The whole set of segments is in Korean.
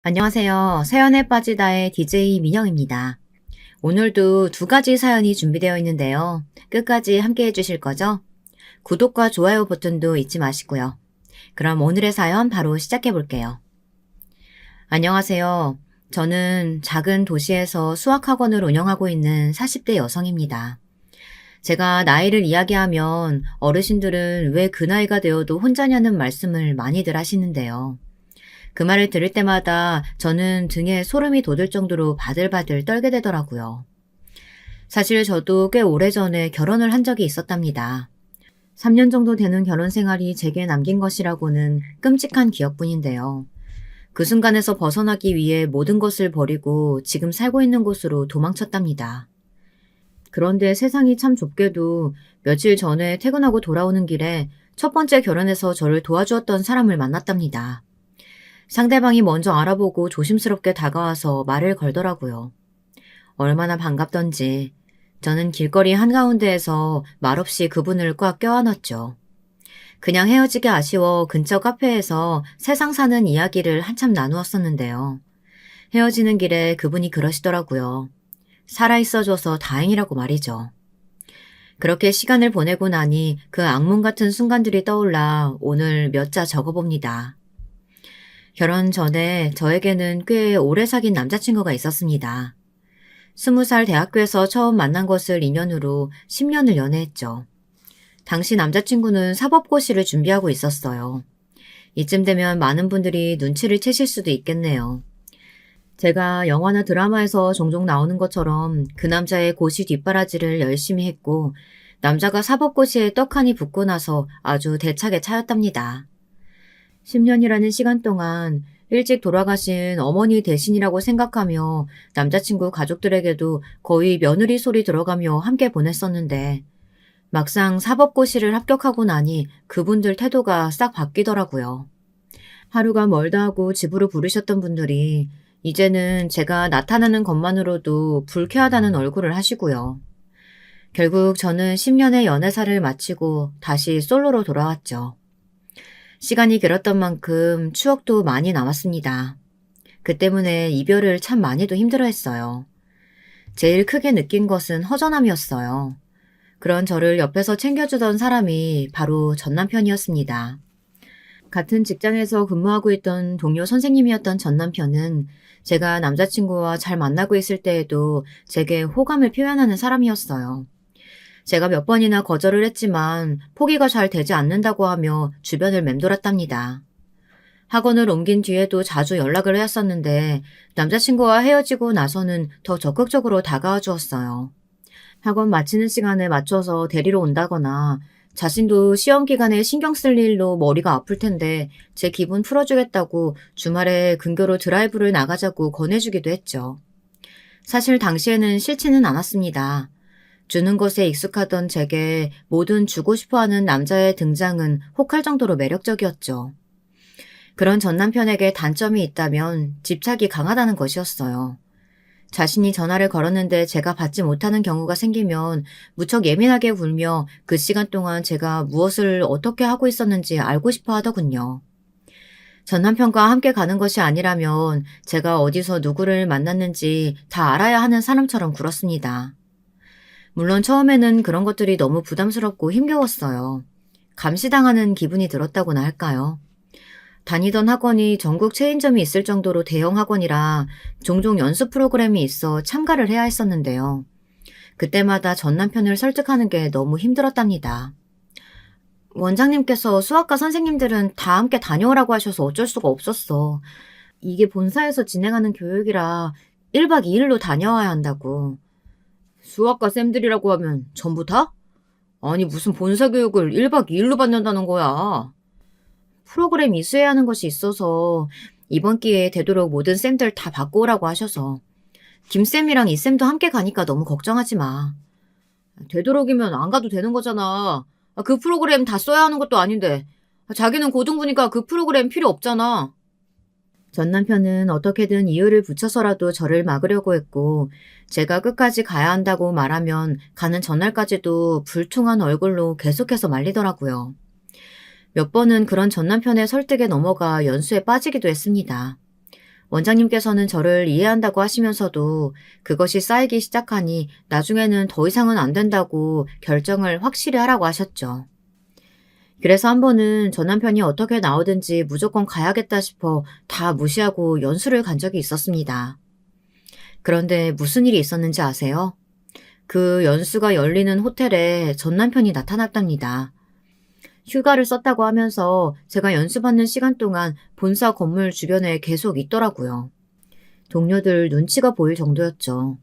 안녕하세요. 사연에 빠지다의 DJ 민영입니다. 오늘도 두 가지 사연이 준비되어 있는데요. 끝까지 함께 해주실 거죠? 구독과 좋아요 버튼도 잊지 마시고요. 그럼 오늘의 사연 바로 시작해 볼게요. 안녕하세요. 저는 작은 도시에서 수학학원을 운영하고 있는 40대 여성입니다. 제가 나이를 이야기하면 어르신들은 왜 그 나이가 되어도 혼자냐는 말씀을 많이들 하시는데요. 그 말을 들을 때마다 저는 등에 소름이 돋을 정도로 바들바들 떨게 되더라고요. 사실 저도 꽤 오래전에 결혼을 한 적이 있었답니다. 3년 정도 되는 결혼 생활이 제게 남긴 것이라고는 끔찍한 기억뿐인데요. 그 순간에서 벗어나기 위해 모든 것을 버리고 지금 살고 있는 곳으로 도망쳤답니다. 그런데 세상이 참 좁게도 며칠 전에 퇴근하고 돌아오는 길에 첫 번째 결혼에서 저를 도와주었던 사람을 만났답니다. 상대방이 먼저 알아보고 조심스럽게 다가와서 말을 걸더라고요. 얼마나 반갑던지 저는 길거리 한가운데에서 말없이 그분을 꽉 껴안았죠. 그냥 헤어지기 아쉬워 근처 카페에서 세상 사는 이야기를 한참 나누었었는데요. 헤어지는 길에 그분이 그러시더라고요. 살아있어줘서 다행이라고 말이죠. 그렇게 시간을 보내고 나니 그 악몽 같은 순간들이 떠올라 오늘 몇 자 적어봅니다. 결혼 전에 저에게는 꽤 오래 사귄 남자친구가 있었습니다. 20살 대학교에서 처음 만난 것을 인연으로 10년을 연애했죠. 당시 남자친구는 사법고시를 준비하고 있었어요. 이쯤 되면 많은 분들이 눈치를 채실 수도 있겠네요. 제가 영화나 드라마에서 종종 나오는 것처럼 그 남자의 고시 뒷바라지를 열심히 했고 남자가 사법고시에 떡하니 붙고 나서 아주 대차게 차였답니다. 10년이라는 시간 동안 일찍 돌아가신 어머니 대신이라고 생각하며 남자친구 가족들에게도 거의 며느리 소리 들어가며 함께 보냈었는데 막상 사법고시를 합격하고 나니 그분들 태도가 싹 바뀌더라고요. 하루가 멀다 하고 집으로 부르셨던 분들이 이제는 제가 나타나는 것만으로도 불쾌하다는 얼굴을 하시고요. 결국 저는 10년의 연애사를 마치고 다시 솔로로 돌아왔죠. 시간이 길었던 만큼 추억도 많이 남았습니다. 그 때문에 이별을 참 많이도 힘들어했어요. 제일 크게 느낀 것은 허전함이었어요. 그런 저를 옆에서 챙겨주던 사람이 바로 전 남편이었습니다. 같은 직장에서 근무하고 있던 동료 선생님이었던 전 남편은 제가 남자친구와 잘 만나고 있을 때에도 제게 호감을 표현하는 사람이었어요. 제가 몇 번이나 거절을 했지만 포기가 잘 되지 않는다고 하며 주변을 맴돌았답니다. 학원을 옮긴 뒤에도 자주 연락을 해왔었는데 남자친구와 헤어지고 나서는 더 적극적으로 다가와 주었어요. 학원 마치는 시간에 맞춰서 데리러 온다거나 자신도 시험 기간에 신경 쓸 일로 머리가 아플 텐데 제 기분 풀어주겠다고 주말에 근교로 드라이브를 나가자고 권해주기도 했죠. 사실 당시에는 싫지는 않았습니다. 주는 것에 익숙하던 제게 뭐든 주고 싶어하는 남자의 등장은 혹할 정도로 매력적이었죠. 그런 전 남편에게 단점이 있다면 집착이 강하다는 것이었어요. 자신이 전화를 걸었는데 제가 받지 못하는 경우가 생기면 무척 예민하게 굴며 그 시간 동안 제가 무엇을 어떻게 하고 있었는지 알고 싶어 하더군요. 전 남편과 함께 가는 것이 아니라면 제가 어디서 누구를 만났는지 다 알아야 하는 사람처럼 굴었습니다. 물론 처음에는 그런 것들이 너무 부담스럽고 힘겨웠어요. 감시당하는 기분이 들었다고나 할까요? 다니던 학원이 전국 체인점이 있을 정도로 대형 학원이라 종종 연수 프로그램이 있어 참가를 해야 했었는데요. 그때마다 전 남편을 설득하는 게 너무 힘들었답니다. 원장님께서 수학과 선생님들은 다 함께 다녀오라고 하셔서 어쩔 수가 없었어. 이게 본사에서 진행하는 교육이라 1박 2일로 다녀와야 한다고. 수학과 쌤들이라고 하면 전부 다? 아니 무슨 본사 교육을 1박 2일로 받는다는 거야. 프로그램 이수해야 하는 것이 있어서 이번 기회에 되도록 모든 쌤들 다 바꿔오라고 하셔서 김쌤이랑 이쌤도 함께 가니까 너무 걱정하지 마. 되도록이면 안 가도 되는 거잖아. 그 프로그램 다 써야 하는 것도 아닌데 자기는 고등부니까 그 프로그램 필요 없잖아. 전 남편은 어떻게든 이유를 붙여서라도 저를 막으려고 했고 제가 끝까지 가야 한다고 말하면 가는 전날까지도 불퉁한 얼굴로 계속해서 말리더라고요. 몇 번은 그런 전 남편의 설득에 넘어가 연수에 빠지기도 했습니다. 원장님께서는 저를 이해한다고 하시면서도 그것이 쌓이기 시작하니 나중에는 더 이상은 안 된다고 결정을 확실히 하라고 하셨죠. 그래서 한 번은 전 남편이 어떻게 나오든지 무조건 가야겠다 싶어 다 무시하고 연수를 간 적이 있었습니다. 그런데 무슨 일이 있었는지 아세요? 그 연수가 열리는 호텔에 전 남편이 나타났답니다. 휴가를 썼다고 하면서 제가 연수받는 시간 동안 본사 건물 주변에 계속 있더라고요. 동료들 눈치가 보일 정도였죠.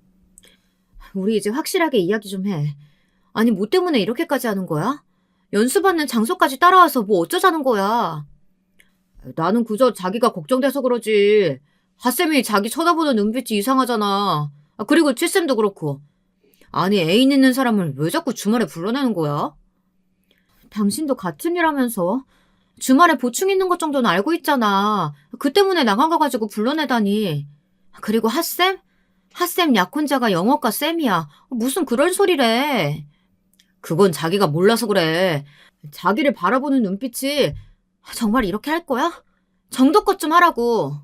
우리 이제 확실하게 이야기 좀 해. 아니, 뭐 때문에 이렇게까지 하는 거야? 연수받는 장소까지 따라와서 뭐 어쩌자는 거야? 나는 그저 자기가 걱정돼서 그러지. 하쌤이 자기 쳐다보는 눈빛이 이상하잖아. 그리고 칠쌤도 그렇고. 아니, 애인 있는 사람을 왜 자꾸 주말에 불러내는 거야? 당신도 같은 일 하면서 주말에 보충 있는 것 정도는 알고 있잖아. 그 때문에 나간 거 가지고 불러내다니. 그리고 핫쌤? 핫쌤 약혼자가 영어과 쌤이야. 무슨 그런 소리래. 그건 자기가 몰라서 그래. 자기를 바라보는 눈빛이 정말 이렇게 할 거야? 정도껏 좀 하라고.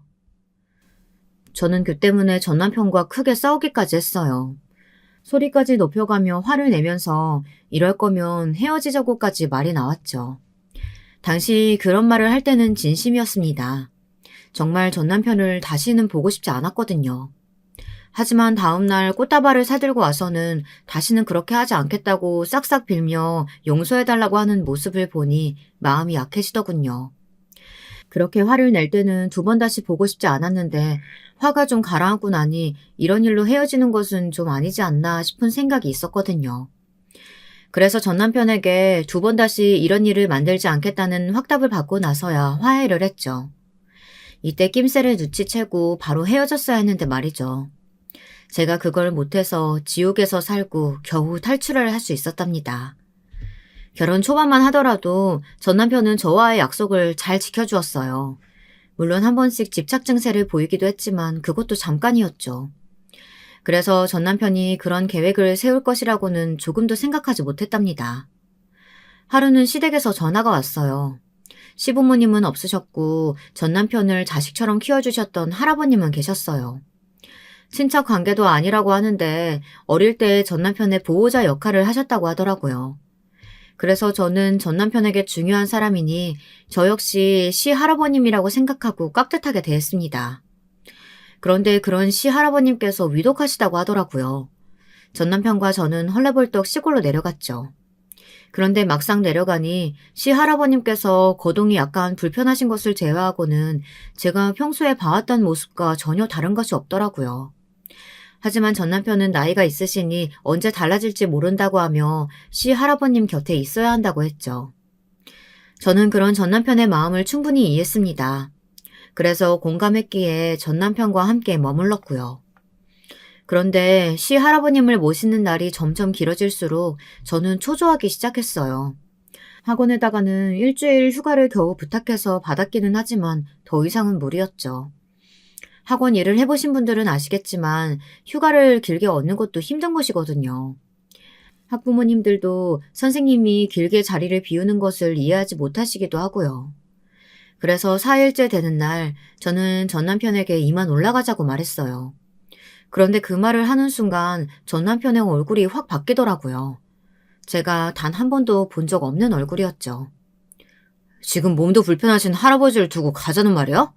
저는 그 때문에 전 남편과 크게 싸우기까지 했어요. 소리까지 높여가며 화를 내면서 이럴 거면 헤어지자고까지 말이 나왔죠. 당시 그런 말을 할 때는 진심이었습니다. 정말 전 남편을 다시는 보고 싶지 않았거든요. 하지만 다음날 꽃다발을 사들고 와서는 다시는 그렇게 하지 않겠다고 싹싹 빌며 용서해달라고 하는 모습을 보니 마음이 약해지더군요. 그렇게 화를 낼 때는 두 번 다시 보고 싶지 않았는데 화가 좀 가라앉고 나니 이런 일로 헤어지는 것은 좀 아니지 않나 싶은 생각이 있었거든요. 그래서 전 남편에게 두 번 다시 이런 일을 만들지 않겠다는 확답을 받고 나서야 화해를 했죠. 이때 낌새를 눈치채고 바로 헤어졌어야 했는데 말이죠. 제가 그걸 못해서 지옥에서 살고 겨우 탈출을 할 수 있었답니다. 결혼 초반만 하더라도 전 남편은 저와의 약속을 잘 지켜주었어요. 물론 한 번씩 집착 증세를 보이기도 했지만 그것도 잠깐이었죠. 그래서 전 남편이 그런 계획을 세울 것이라고는 조금도 생각하지 못했답니다. 하루는 시댁에서 전화가 왔어요. 시부모님은 없으셨고 전 남편을 자식처럼 키워주셨던 할아버님은 계셨어요. 친척 관계도 아니라고 하는데 어릴 때 전 남편의 보호자 역할을 하셨다고 하더라고요. 그래서 저는 전 남편에게 중요한 사람이니 저 역시 시할아버님이라고 생각하고 깍듯하게 대했습니다. 그런데 그런 시할아버님께서 위독하시다고 하더라고요. 전 남편과 저는 헐레벌떡 시골로 내려갔죠. 그런데 막상 내려가니 시할아버님께서 거동이 약간 불편하신 것을 제외하고는 제가 평소에 봐왔던 모습과 전혀 다른 것이 없더라고요. 하지만 전 남편은 나이가 있으시니 언제 달라질지 모른다고 하며 시할아버님 곁에 있어야 한다고 했죠. 저는 그런 전 남편의 마음을 충분히 이해했습니다. 그래서 공감했기에 전 남편과 함께 머물렀고요. 그런데 시할아버님을 모시는 날이 점점 길어질수록 저는 초조하기 시작했어요. 학원에다가는 일주일 휴가를 겨우 부탁해서 받았기는 하지만 더 이상은 무리였죠. 학원 일을 해보신 분들은 아시겠지만 휴가를 길게 얻는 것도 힘든 것이거든요. 학부모님들도 선생님이 길게 자리를 비우는 것을 이해하지 못하시기도 하고요. 그래서 4일째 되는 날 저는 전 남편에게 이만 올라가자고 말했어요. 그런데 그 말을 하는 순간 전 남편의 얼굴이 확 바뀌더라고요. 제가 단 한 번도 본 적 없는 얼굴이었죠. 지금 몸도 불편하신 할아버지를 두고 가자는 말이야?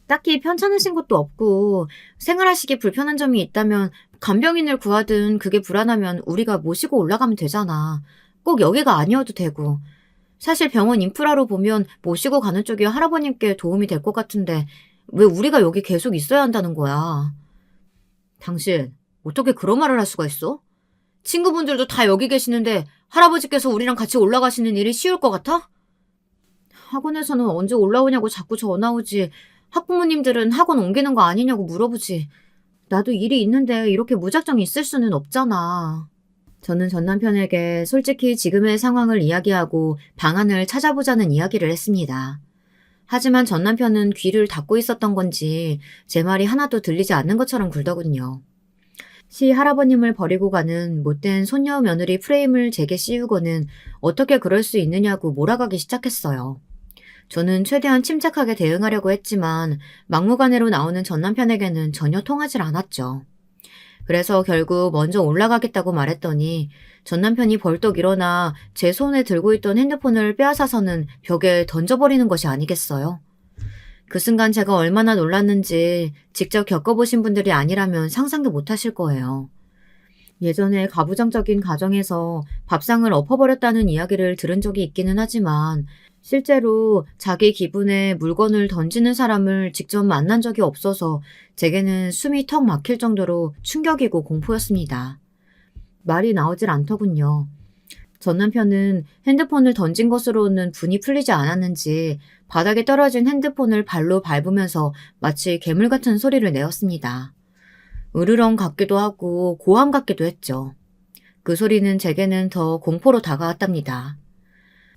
딱히 편찮으신 것도 없고 생활하시기 불편한 점이 있다면 간병인을 구하든 그게 불안하면 우리가 모시고 올라가면 되잖아. 꼭 여기가 아니어도 되고. 사실 병원 인프라로 보면 모시고 가는 쪽이 할아버님께 도움이 될 것 같은데 왜 우리가 여기 계속 있어야 한다는 거야? 당신 어떻게 그런 말을 할 수가 있어? 친구분들도 다 여기 계시는데 할아버지께서 우리랑 같이 올라가시는 일이 쉬울 것 같아? 학원에서는 언제 올라오냐고 자꾸 전화 오지. 학부모님들은 학원 옮기는 거 아니냐고 물어보지. 나도 일이 있는데 이렇게 무작정 있을 수는 없잖아. 저는 전 남편에게 솔직히 지금의 상황을 이야기하고 방안을 찾아보자는 이야기를 했습니다. 하지만 전 남편은 귀를 닫고 있었던 건지 제 말이 하나도 들리지 않는 것처럼 굴더군요. 시 할아버님을 버리고 가는 못된 손녀 며느리 프레임을 제게 씌우고는 어떻게 그럴 수 있느냐고 몰아가기 시작했어요. 저는 최대한 침착하게 대응하려고 했지만 막무가내로 나오는 전 남편에게는 전혀 통하질 않았죠. 그래서 결국 먼저 올라가겠다고 말했더니 전 남편이 벌떡 일어나 제 손에 들고 있던 핸드폰을 빼앗아서는 벽에 던져버리는 것이 아니겠어요? 그 순간 제가 얼마나 놀랐는지 직접 겪어보신 분들이 아니라면 상상도 못하실 거예요. 예전에 가부장적인 가정에서 밥상을 엎어버렸다는 이야기를 들은 적이 있기는 하지만 실제로 자기 기분에 물건을 던지는 사람을 직접 만난 적이 없어서 제게는 숨이 턱 막힐 정도로 충격이고 공포였습니다. 말이 나오질 않더군요. 전 남편은 핸드폰을 던진 것으로는 분이 풀리지 않았는지 바닥에 떨어진 핸드폰을 발로 밟으면서 마치 괴물 같은 소리를 내었습니다. 으르렁 같기도 하고 고함 같기도 했죠. 그 소리는 제게는 더 공포로 다가왔답니다.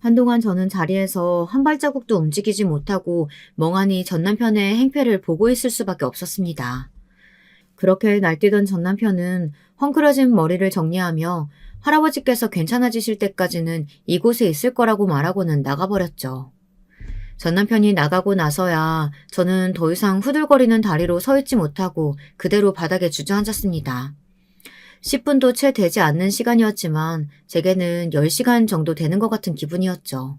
한동안 저는 자리에서 한 발자국도 움직이지 못하고 멍하니 전 남편의 행패를 보고 있을 수밖에 없었습니다. 그렇게 날뛰던 전 남편은 헝클어진 머리를 정리하며 할아버지께서 괜찮아지실 때까지는 이곳에 있을 거라고 말하고는 나가버렸죠. 전 남편이 나가고 나서야 저는 더 이상 후들거리는 다리로 서 있지 못하고 그대로 바닥에 주저앉았습니다. 10분도 채 되지 않는 시간이었지만 제게는 10시간 정도 되는 것 같은 기분이었죠.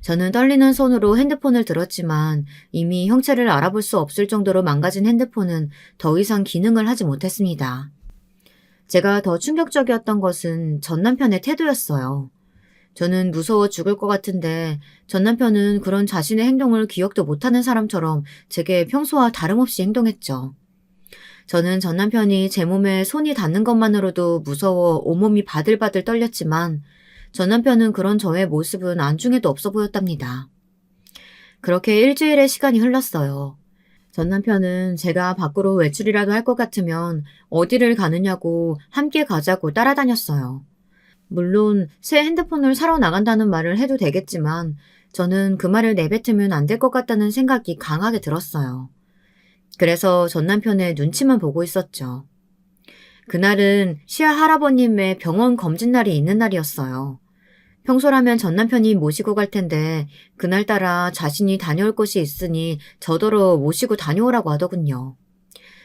저는 떨리는 손으로 핸드폰을 들었지만 이미 형체를 알아볼 수 없을 정도로 망가진 핸드폰은 더 이상 기능을 하지 못했습니다. 제가 더 충격적이었던 것은 전 남편의 태도였어요. 저는 무서워 죽을 것 같은데 전 남편은 그런 자신의 행동을 기억도 못하는 사람처럼 제게 평소와 다름없이 행동했죠. 저는 전 남편이 제 몸에 손이 닿는 것만으로도 무서워 온몸이 바들바들 떨렸지만 전 남편은 그런 저의 모습은 안중에도 없어 보였답니다. 그렇게 일주일의 시간이 흘렀어요. 전 남편은 제가 밖으로 외출이라도 할 것 같으면 어디를 가느냐고 함께 가자고 따라다녔어요. 물론 새 핸드폰을 사러 나간다는 말을 해도 되겠지만 저는 그 말을 내뱉으면 안 될 것 같다는 생각이 강하게 들었어요. 그래서 전 남편의 눈치만 보고 있었죠. 그날은 시아 할아버님의 병원 검진 날이 있는 날이었어요. 평소라면 전 남편이 모시고 갈 텐데 그날따라 자신이 다녀올 곳이 있으니 저더러 모시고 다녀오라고 하더군요.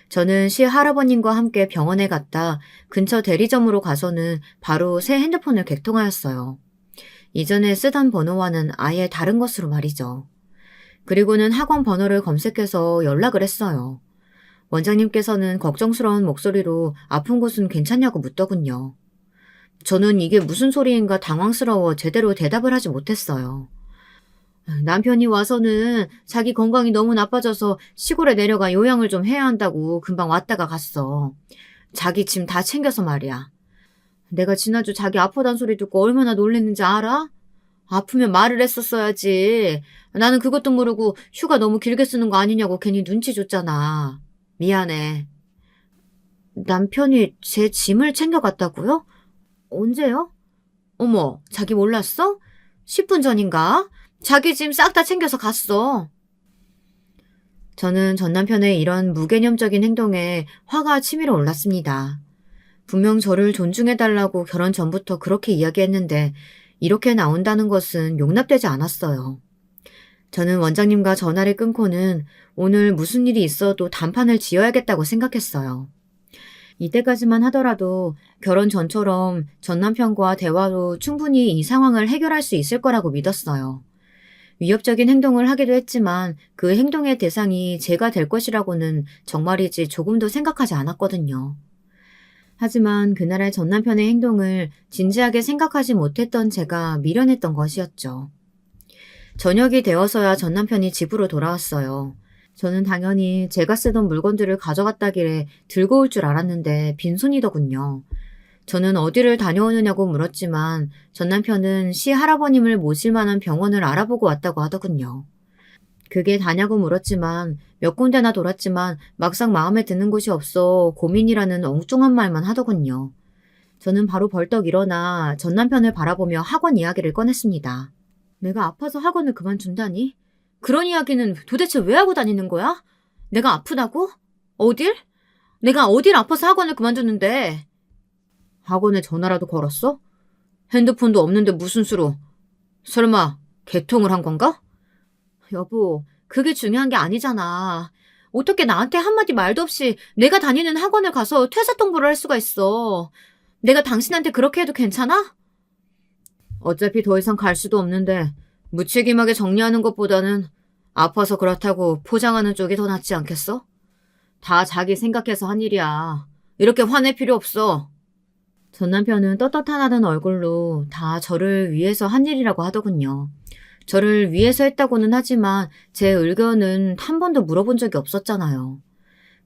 저는 시아 할아버님과 함께 병원에 갔다 근처 대리점으로 가서는 바로 새 핸드폰을 개통하였어요. 이전에 쓰던 번호와는 아예 다른 것으로 말이죠. 그리고는 학원 번호를 검색해서 연락을 했어요. 원장님께서는 걱정스러운 목소리로 아픈 곳은 괜찮냐고 묻더군요. 저는 이게 무슨 소리인가 당황스러워 제대로 대답을 하지 못했어요. 남편이 와서는 자기 건강이 너무 나빠져서 시골에 내려가 요양을 좀 해야 한다고 금방 왔다가 갔어. 자기 짐 다 챙겨서 말이야. 내가 지난주 자기 아프단 소리 듣고 얼마나 놀랬는지 알아? 아프면 말을 했었어야지. 나는 그것도 모르고 휴가 너무 길게 쓰는 거 아니냐고 괜히 눈치 줬잖아. 미안해. 남편이 제 짐을 챙겨갔다고요? 언제요? 어머, 자기 몰랐어? 10분 전인가? 자기 짐 싹 다 챙겨서 갔어. 저는 전 남편의 이런 무개념적인 행동에 화가 치밀어 올랐습니다. 분명 저를 존중해달라고 결혼 전부터 그렇게 이야기했는데 이렇게 나온다는 것은 용납되지 않았어요. 저는 원장님과 전화를 끊고는 오늘 무슨 일이 있어도 단판을 지어야겠다고 생각했어요. 이때까지만 하더라도 결혼 전처럼 전 남편과 대화로 충분히 이 상황을 해결할 수 있을 거라고 믿었어요. 위협적인 행동을 하기도 했지만 그 행동의 대상이 제가 될 것이라고는 정말이지 조금도 생각하지 않았거든요. 하지만 그날의 전 남편의 행동을 진지하게 생각하지 못했던 제가 미련했던 것이었죠. 저녁이 되어서야 전 남편이 집으로 돌아왔어요. 저는 당연히 제가 쓰던 물건들을 가져갔다길래 들고 올 줄 알았는데 빈손이더군요. 저는 어디를 다녀오느냐고 물었지만 전 남편은 시 할아버님을 모실 만한 병원을 알아보고 왔다고 하더군요. 그게 다냐고 물었지만 몇 군데나 돌았지만 막상 마음에 드는 곳이 없어 고민이라는 엉뚱한 말만 하더군요. 저는 바로 벌떡 일어나 전 남편을 바라보며 학원 이야기를 꺼냈습니다. 내가 아파서 학원을 그만둔다니? 그런 이야기는 도대체 왜 하고 다니는 거야? 내가 아프다고? 어딜? 내가 어딜 아파서 학원을 그만두는데? 학원에 전화라도 걸었어? 핸드폰도 없는데 무슨 수로? 설마 개통을 한 건가? 여보, 그게 중요한 게 아니잖아. 어떻게 나한테 한마디 말도 없이 내가 다니는 학원을 가서 퇴사 통보를 할 수가 있어. 내가 당신한테 그렇게 해도 괜찮아? 어차피 더 이상 갈 수도 없는데 무책임하게 정리하는 것보다는 아파서 그렇다고 포장하는 쪽이 더 낫지 않겠어? 다 자기 생각해서 한 일이야. 이렇게 화낼 필요 없어. 전 남편은 떳떳하다는 얼굴로 다 저를 위해서 한 일이라고 하더군요. 저를 위해서 했다고는 하지만 제 의견은 한 번도 물어본 적이 없었잖아요.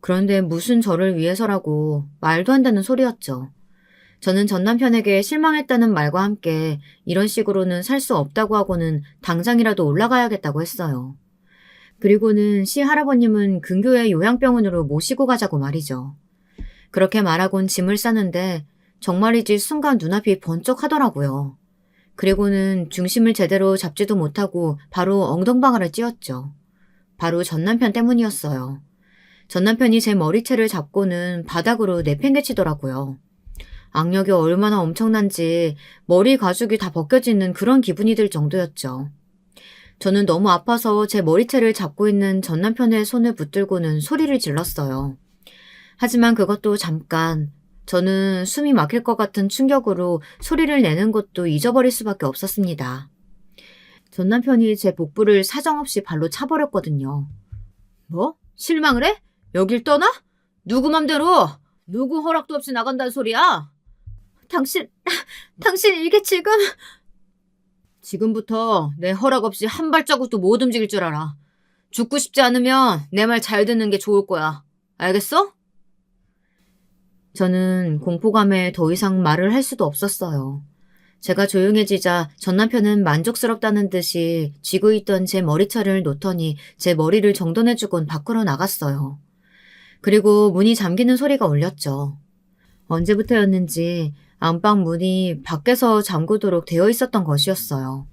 그런데 무슨 저를 위해서라고 말도 안 되는 소리였죠. 저는 전 남편에게 실망했다는 말과 함께 이런 식으로는 살 수 없다고 하고는 당장이라도 올라가야겠다고 했어요. 그리고는 시할아버님은 근교의 요양병원으로 모시고 가자고 말이죠. 그렇게 말하곤 짐을 싸는데 정말이지 순간 눈앞이 번쩍하더라고요. 그리고는 중심을 제대로 잡지도 못하고 바로 엉덩방아를 찧었죠. 바로 전 남편 때문이었어요. 전 남편이 제 머리채를 잡고는 바닥으로 내팽개치더라고요. 악력이 얼마나 엄청난지 머리 가죽이 다 벗겨지는 그런 기분이 들 정도였죠. 저는 너무 아파서 제 머리채를 잡고 있는 전 남편의 손을 붙들고는 소리를 질렀어요. 하지만 그것도 잠깐, 저는 숨이 막힐 것 같은 충격으로 소리를 내는 것도 잊어버릴 수밖에 없었습니다. 전 남편이 제 복부를 사정없이 발로 차버렸거든요. 뭐? 실망을 해? 여길 떠나? 누구 맘대로? 누구 허락도 없이 나간다는 소리야? 당신 이게 지금부터 내 허락 없이 한 발자국도 못 움직일 줄 알아. 죽고 싶지 않으면 내 말 잘 듣는 게 좋을 거야. 알겠어? 저는 공포감에 더 이상 말을 할 수도 없었어요. 제가 조용해지자 전 남편은 만족스럽다는 듯이 쥐고 있던 제 머리채를 놓더니 제 머리를 정돈해주곤 밖으로 나갔어요. 그리고 문이 잠기는 소리가 울렸죠. 언제부터였는지 안방 문이 밖에서 잠그도록 되어 있었던 것이었어요.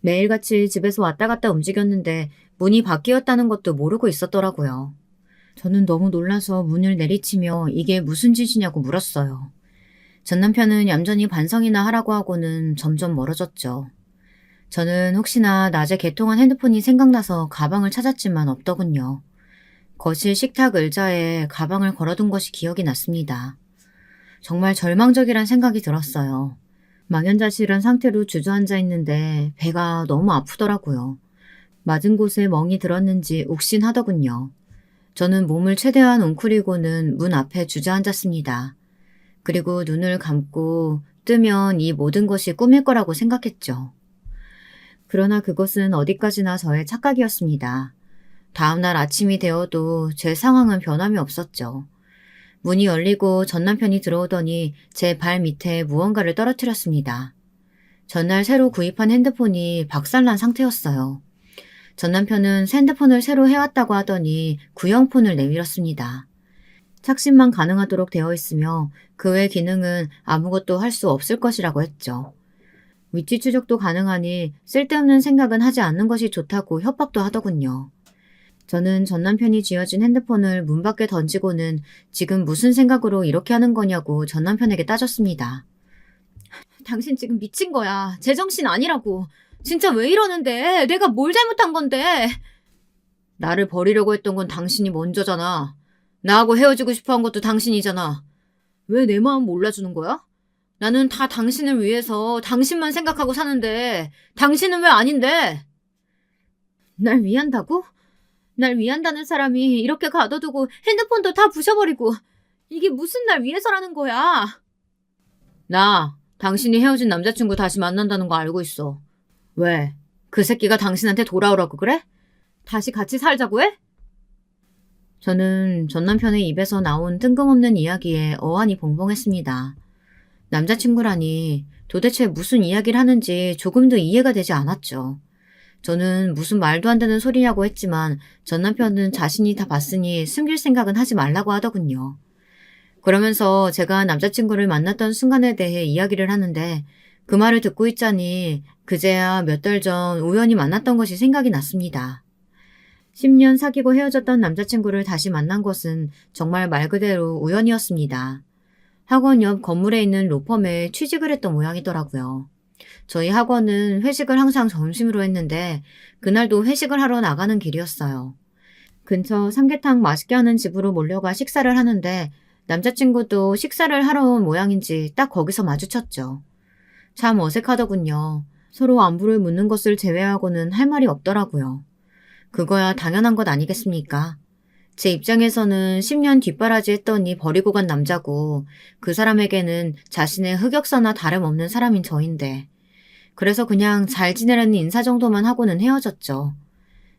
매일같이 집에서 왔다 갔다 움직였는데 문이 바뀌었다는 것도 모르고 있었더라고요. 저는 너무 놀라서 문을 내리치며 이게 무슨 짓이냐고 물었어요. 전 남편은 얌전히 반성이나 하라고 하고는 점점 멀어졌죠. 저는 혹시나 낮에 개통한 핸드폰이 생각나서 가방을 찾았지만 없더군요. 거실 식탁 의자에 가방을 걸어둔 것이 기억이 났습니다. 정말 절망적이란 생각이 들었어요. 망연자실한 상태로 주저앉아 있는데 배가 너무 아프더라고요. 맞은 곳에 멍이 들었는지 욱신하더군요. 저는 몸을 최대한 웅크리고는 문 앞에 주저앉았습니다. 그리고 눈을 감고 뜨면 이 모든 것이 꿈일 거라고 생각했죠. 그러나 그것은 어디까지나 저의 착각이었습니다. 다음날 아침이 되어도 제 상황은 변함이 없었죠. 문이 열리고 전 남편이 들어오더니 제 발 밑에 무언가를 떨어뜨렸습니다. 전날 새로 구입한 핸드폰이 박살난 상태였어요. 전 남편은 핸드폰을 새로 해왔다고 하더니 구형폰을 내밀었습니다. 착신만 가능하도록 되어 있으며 그 외 기능은 아무것도 할 수 없을 것이라고 했죠. 위치 추적도 가능하니 쓸데없는 생각은 하지 않는 것이 좋다고 협박도 하더군요. 저는 전 남편이 쥐어준 핸드폰을 문 밖에 던지고는 지금 무슨 생각으로 이렇게 하는 거냐고 전 남편에게 따졌습니다. 당신 지금 미친 거야. 제정신 아니라고. 진짜 왜 이러는데? 내가 뭘 잘못한 건데? 나를 버리려고 했던 건 당신이 먼저잖아. 나하고 헤어지고 싶어 한 것도 당신이잖아. 왜 내 마음 몰라주는 거야? 나는 다 당신을 위해서 당신만 생각하고 사는데 당신은 왜 아닌데? 날 위한다고? 날 위한다는 사람이 이렇게 가둬두고 핸드폰도 다 부셔버리고 이게 무슨 날 위해서라는 거야? 나 당신이 헤어진 남자친구 다시 만난다는 거 알고 있어. 왜? 그 새끼가 당신한테 돌아오라고 그래? 다시 같이 살자고 해? 저는 전 남편의 입에서 나온 뜬금없는 이야기에 어안이 벙벙했습니다. 남자친구라니 도대체 무슨 이야기를 하는지 조금도 이해가 되지 않았죠. 저는 무슨 말도 안 되는 소리냐고 했지만 전 남편은 자신이 다 봤으니 숨길 생각은 하지 말라고 하더군요. 그러면서 제가 남자친구를 만났던 순간에 대해 이야기를 하는데 그 말을 듣고 있자니 그제야 몇 달 전 우연히 만났던 것이 생각이 났습니다. 10년 사귀고 헤어졌던 남자친구를 다시 만난 것은 정말 말 그대로 우연이었습니다. 학원 옆 건물에 있는 로펌에 취직을 했던 모양이더라고요. 저희 학원은 회식을 항상 점심으로 했는데 그날도 회식을 하러 나가는 길이었어요. 근처 삼계탕 맛있게 하는 집으로 몰려가 식사를 하는데 남자친구도 식사를 하러 온 모양인지 딱 거기서 마주쳤죠. 참 어색하더군요. 서로 안부를 묻는 것을 제외하고는 할 말이 없더라고요. 그거야 당연한 것 아니겠습니까? 제 입장에서는 10년 뒷바라지 했더니 버리고 간 남자고 그 사람에게는 자신의 흑역사나 다름없는 사람인 저인데 그래서 그냥 잘 지내라는 인사 정도만 하고는 헤어졌죠.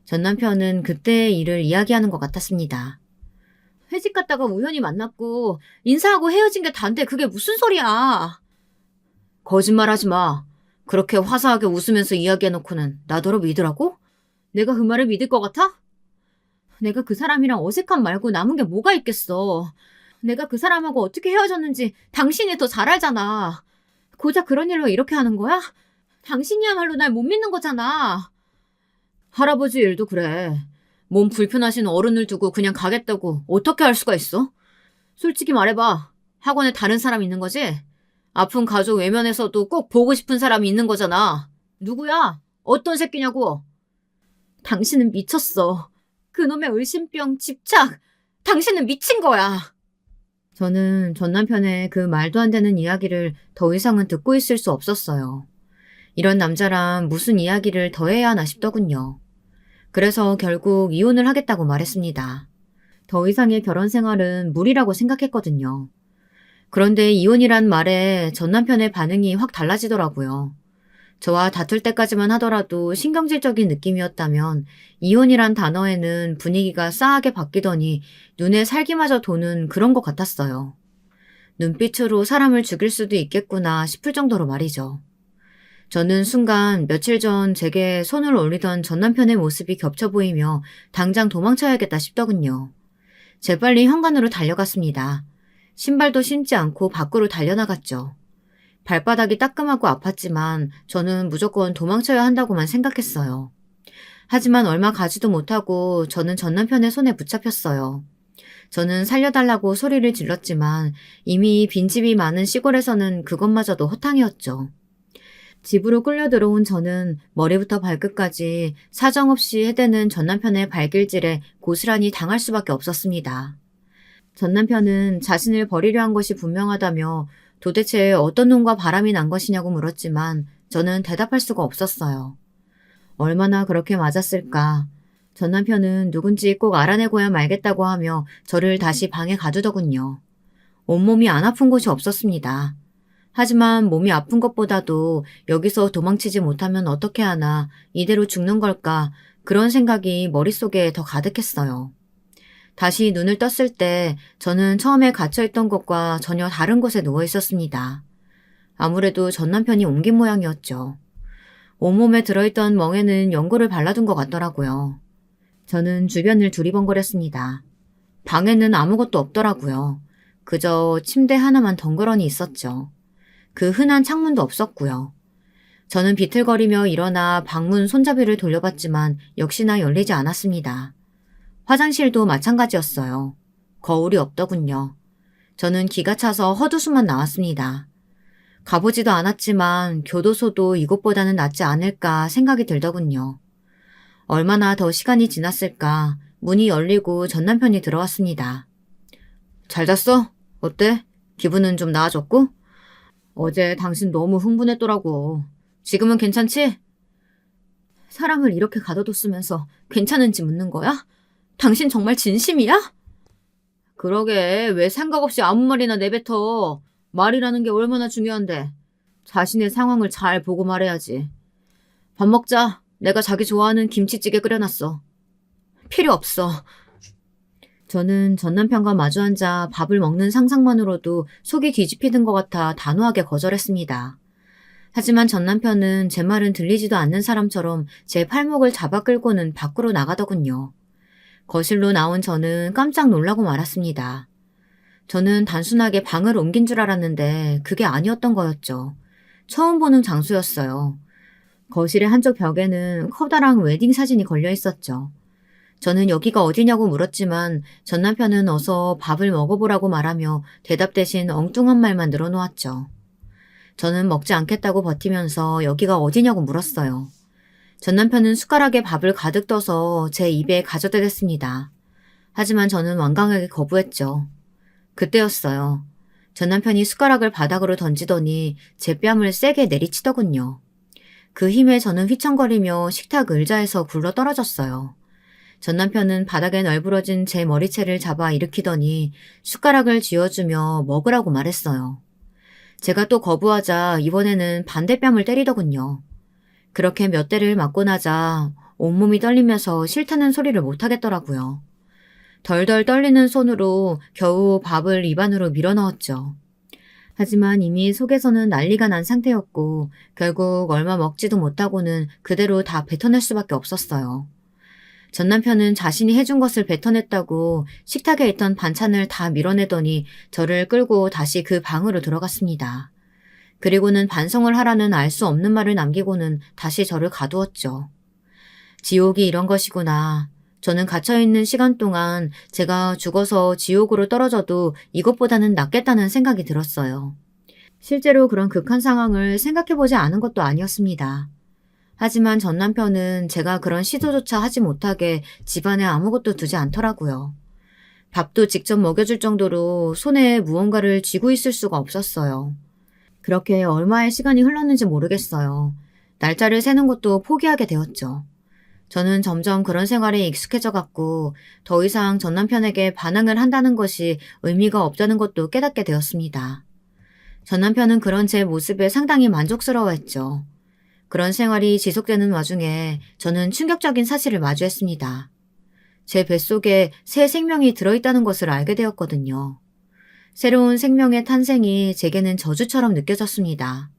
전 남편은 그때의 일을 이야기하는 것 같았습니다. 회식 갔다가 우연히 만났고 인사하고 헤어진 게 단데 그게 무슨 소리야. 거짓말하지 마. 그렇게 화사하게 웃으면서 이야기해놓고는 나더러 믿으라고? 내가 그 말을 믿을 것 같아? 내가 그 사람이랑 어색함 말고 남은 게 뭐가 있겠어. 내가 그 사람하고 어떻게 헤어졌는지 당신이 더 잘 알잖아. 고작 그런 일로 이렇게 하는 거야? 당신이야말로 날 못 믿는 거잖아. 할아버지 일도 그래. 몸 불편하신 어른을 두고 그냥 가겠다고 어떻게 할 수가 있어? 솔직히 말해봐. 학원에 다른 사람 있는 거지? 아픈 가족 외면에서도 꼭 보고 싶은 사람이 있는 거잖아. 누구야? 어떤 새끼냐고? 당신은 미쳤어. 그놈의 의심병, 집착. 당신은 미친 거야. 저는 전 남편의 그 말도 안 되는 이야기를 더 이상은 듣고 있을 수 없었어요. 이런 남자랑 무슨 이야기를 더 해야 하나 싶더군요. 그래서 결국 이혼을 하겠다고 말했습니다. 더 이상의 결혼 생활은 무리라고 생각했거든요. 그런데 이혼이란 말에 전 남편의 반응이 확 달라지더라고요. 저와 다툴 때까지만 하더라도 신경질적인 느낌이었다면 이혼이란 단어에는 분위기가 싸하게 바뀌더니 눈에 살기마저 도는 그런 것 같았어요. 눈빛으로 사람을 죽일 수도 있겠구나 싶을 정도로 말이죠. 저는 순간 며칠 전 제게 손을 올리던 전 남편의 모습이 겹쳐 보이며 당장 도망쳐야겠다 싶더군요. 재빨리 현관으로 달려갔습니다. 신발도 신지 않고 밖으로 달려나갔죠. 발바닥이 따끔하고 아팠지만 저는 무조건 도망쳐야 한다고만 생각했어요. 하지만 얼마 가지도 못하고 저는 전 남편의 손에 붙잡혔어요. 저는 살려달라고 소리를 질렀지만 이미 빈집이 많은 시골에서는 그것마저도 허탕이었죠. 집으로 끌려 들어온 저는 머리부터 발끝까지 사정없이 해대는 전 남편의 발길질에 고스란히 당할 수밖에 없었습니다. 전 남편은 자신을 버리려 한 것이 분명하다며 도대체 어떤 놈과 바람이 난 것이냐고 물었지만 저는 대답할 수가 없었어요. 얼마나 그렇게 맞았을까. 전 남편은 누군지 꼭 알아내고야 말겠다고 하며 저를 다시 방에 가두더군요. 온몸이 안 아픈 곳이 없었습니다. 하지만 몸이 아픈 것보다도 여기서 도망치지 못하면 어떻게 하나, 이대로 죽는 걸까, 그런 생각이 머릿속에 더 가득했어요. 다시 눈을 떴을 때 저는 처음에 갇혀있던 곳과 전혀 다른 곳에 누워 있었습니다. 아무래도 전 남편이 옮긴 모양이었죠. 온몸에 들어있던 멍에는 연고를 발라둔 것 같더라고요. 저는 주변을 두리번거렸습니다. 방에는 아무것도 없더라고요. 그저 침대 하나만 덩그러니 있었죠. 그 흔한 창문도 없었고요. 저는 비틀거리며 일어나 방문 손잡이를 돌려봤지만 역시나 열리지 않았습니다. 화장실도 마찬가지였어요. 거울이 없더군요. 저는 기가 차서 헛웃음만 나왔습니다. 가보지도 않았지만 교도소도 이곳보다는 낫지 않을까 생각이 들더군요. 얼마나 더 시간이 지났을까 문이 열리고 전 남편이 들어왔습니다. 잘 잤어? 어때? 기분은 좀 나아졌고? 어제 당신 너무 흥분했더라고. 지금은 괜찮지? 사람을 이렇게 가둬뒀으면서 괜찮은지 묻는 거야? 당신 정말 진심이야? 그러게 왜 생각 없이 아무 말이나 내뱉어. 말이라는 게 얼마나 중요한데. 자신의 상황을 잘 보고 말해야지. 밥 먹자. 내가 자기 좋아하는 김치찌개 끓여놨어. 필요 없어. 저는 전 남편과 마주 앉아 밥을 먹는 상상만으로도 속이 뒤집히는 것 같아 단호하게 거절했습니다. 하지만 전 남편은 제 말은 들리지도 않는 사람처럼 제 팔목을 잡아 끌고는 밖으로 나가더군요. 거실로 나온 저는 깜짝 놀라고 말았습니다. 저는 단순하게 방을 옮긴 줄 알았는데 그게 아니었던 거였죠. 처음 보는 장소였어요. 거실의 한쪽 벽에는 커다란 웨딩 사진이 걸려 있었죠. 저는 여기가 어디냐고 물었지만 전 남편은 어서 밥을 먹어보라고 말하며 대답 대신 엉뚱한 말만 늘어놓았죠. 저는 먹지 않겠다고 버티면서 여기가 어디냐고 물었어요. 전 남편은 숟가락에 밥을 가득 떠서 제 입에 가져다 댔습니다. 하지만 저는 완강하게 거부했죠. 그때였어요. 전 남편이 숟가락을 바닥으로 던지더니 제 뺨을 세게 내리치더군요. 그 힘에 저는 휘청거리며 식탁 의자에서 굴러 떨어졌어요. 전 남편은 바닥에 널브러진 제 머리채를 잡아 일으키더니 숟가락을 쥐어주며 먹으라고 말했어요. 제가 또 거부하자 이번에는 반대뺨을 때리더군요. 그렇게 몇 대를 맞고 나자 온몸이 떨리면서 싫다는 소리를 못하겠더라고요. 덜덜 떨리는 손으로 겨우 밥을 입 안으로 밀어넣었죠. 하지만 이미 속에서는 난리가 난 상태였고 결국 얼마 먹지도 못하고는 그대로 다 뱉어낼 수밖에 없었어요. 전 남편은 자신이 해준 것을 뱉어냈다고 식탁에 있던 반찬을 다 밀어내더니 저를 끌고 다시 그 방으로 들어갔습니다. 그리고는 반성을 하라는 알 수 없는 말을 남기고는 다시 저를 가두었죠. 지옥이 이런 것이구나. 저는 갇혀있는 시간 동안 제가 죽어서 지옥으로 떨어져도 이것보다는 낫겠다는 생각이 들었어요. 실제로 그런 극한 상황을 생각해보지 않은 것도 아니었습니다. 하지만 전 남편은 제가 그런 시도조차 하지 못하게 집안에 아무것도 두지 않더라고요. 밥도 직접 먹여줄 정도로 손에 무언가를 쥐고 있을 수가 없었어요. 그렇게 얼마의 시간이 흘렀는지 모르겠어요. 날짜를 세는 것도 포기하게 되었죠. 저는 점점 그런 생활에 익숙해져 갔고 더 이상 전 남편에게 반항을 한다는 것이 의미가 없다는 것도 깨닫게 되었습니다. 전 남편은 그런 제 모습에 상당히 만족스러워했죠. 그런 생활이 지속되는 와중에 저는 충격적인 사실을 마주했습니다. 제 뱃속에 새 생명이 들어있다는 것을 알게 되었거든요. 새로운 생명의 탄생이 제게는 저주처럼 느껴졌습니다.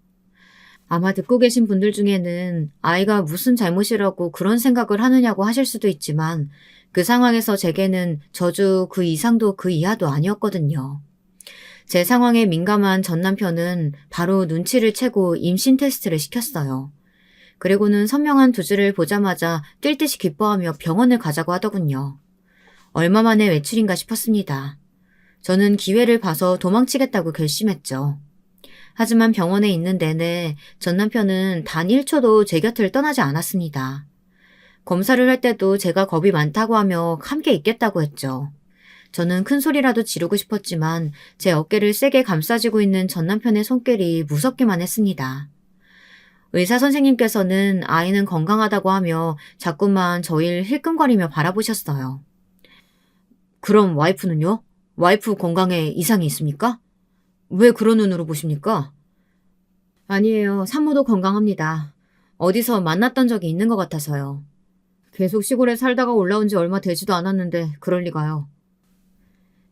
아마 듣고 계신 분들 중에는 아이가 무슨 잘못이라고 그런 생각을 하느냐고 하실 수도 있지만 그 상황에서 제게는 저주 그 이상도 그 이하도 아니었거든요. 제 상황에 민감한 전 남편은 바로 눈치를 채고 임신 테스트를 시켰어요. 그리고는 선명한 두 줄을 보자마자 뛸 듯이 기뻐하며 병원을 가자고 하더군요. 얼마 만에 외출인가 싶었습니다. 저는 기회를 봐서 도망치겠다고 결심했죠. 하지만 병원에 있는 내내 전 남편은 단 1초도 제 곁을 떠나지 않았습니다. 검사를 할 때도 제가 겁이 많다고 하며 함께 있겠다고 했죠. 저는 큰 소리라도 지르고 싶었지만 제 어깨를 세게 감싸쥐고 있는 전 남편의 손길이 무섭기만 했습니다. 의사 선생님께서는 아이는 건강하다고 하며 자꾸만 저희를 힐끔거리며 바라보셨어요. 그럼 와이프는요? 와이프 건강에 이상이 있습니까? 왜 그런 눈으로 보십니까? 아니에요. 산모도 건강합니다. 어디서 만났던 적이 있는 것 같아서요. 계속 시골에 살다가 올라온 지 얼마 되지도 않았는데 그럴 리가요.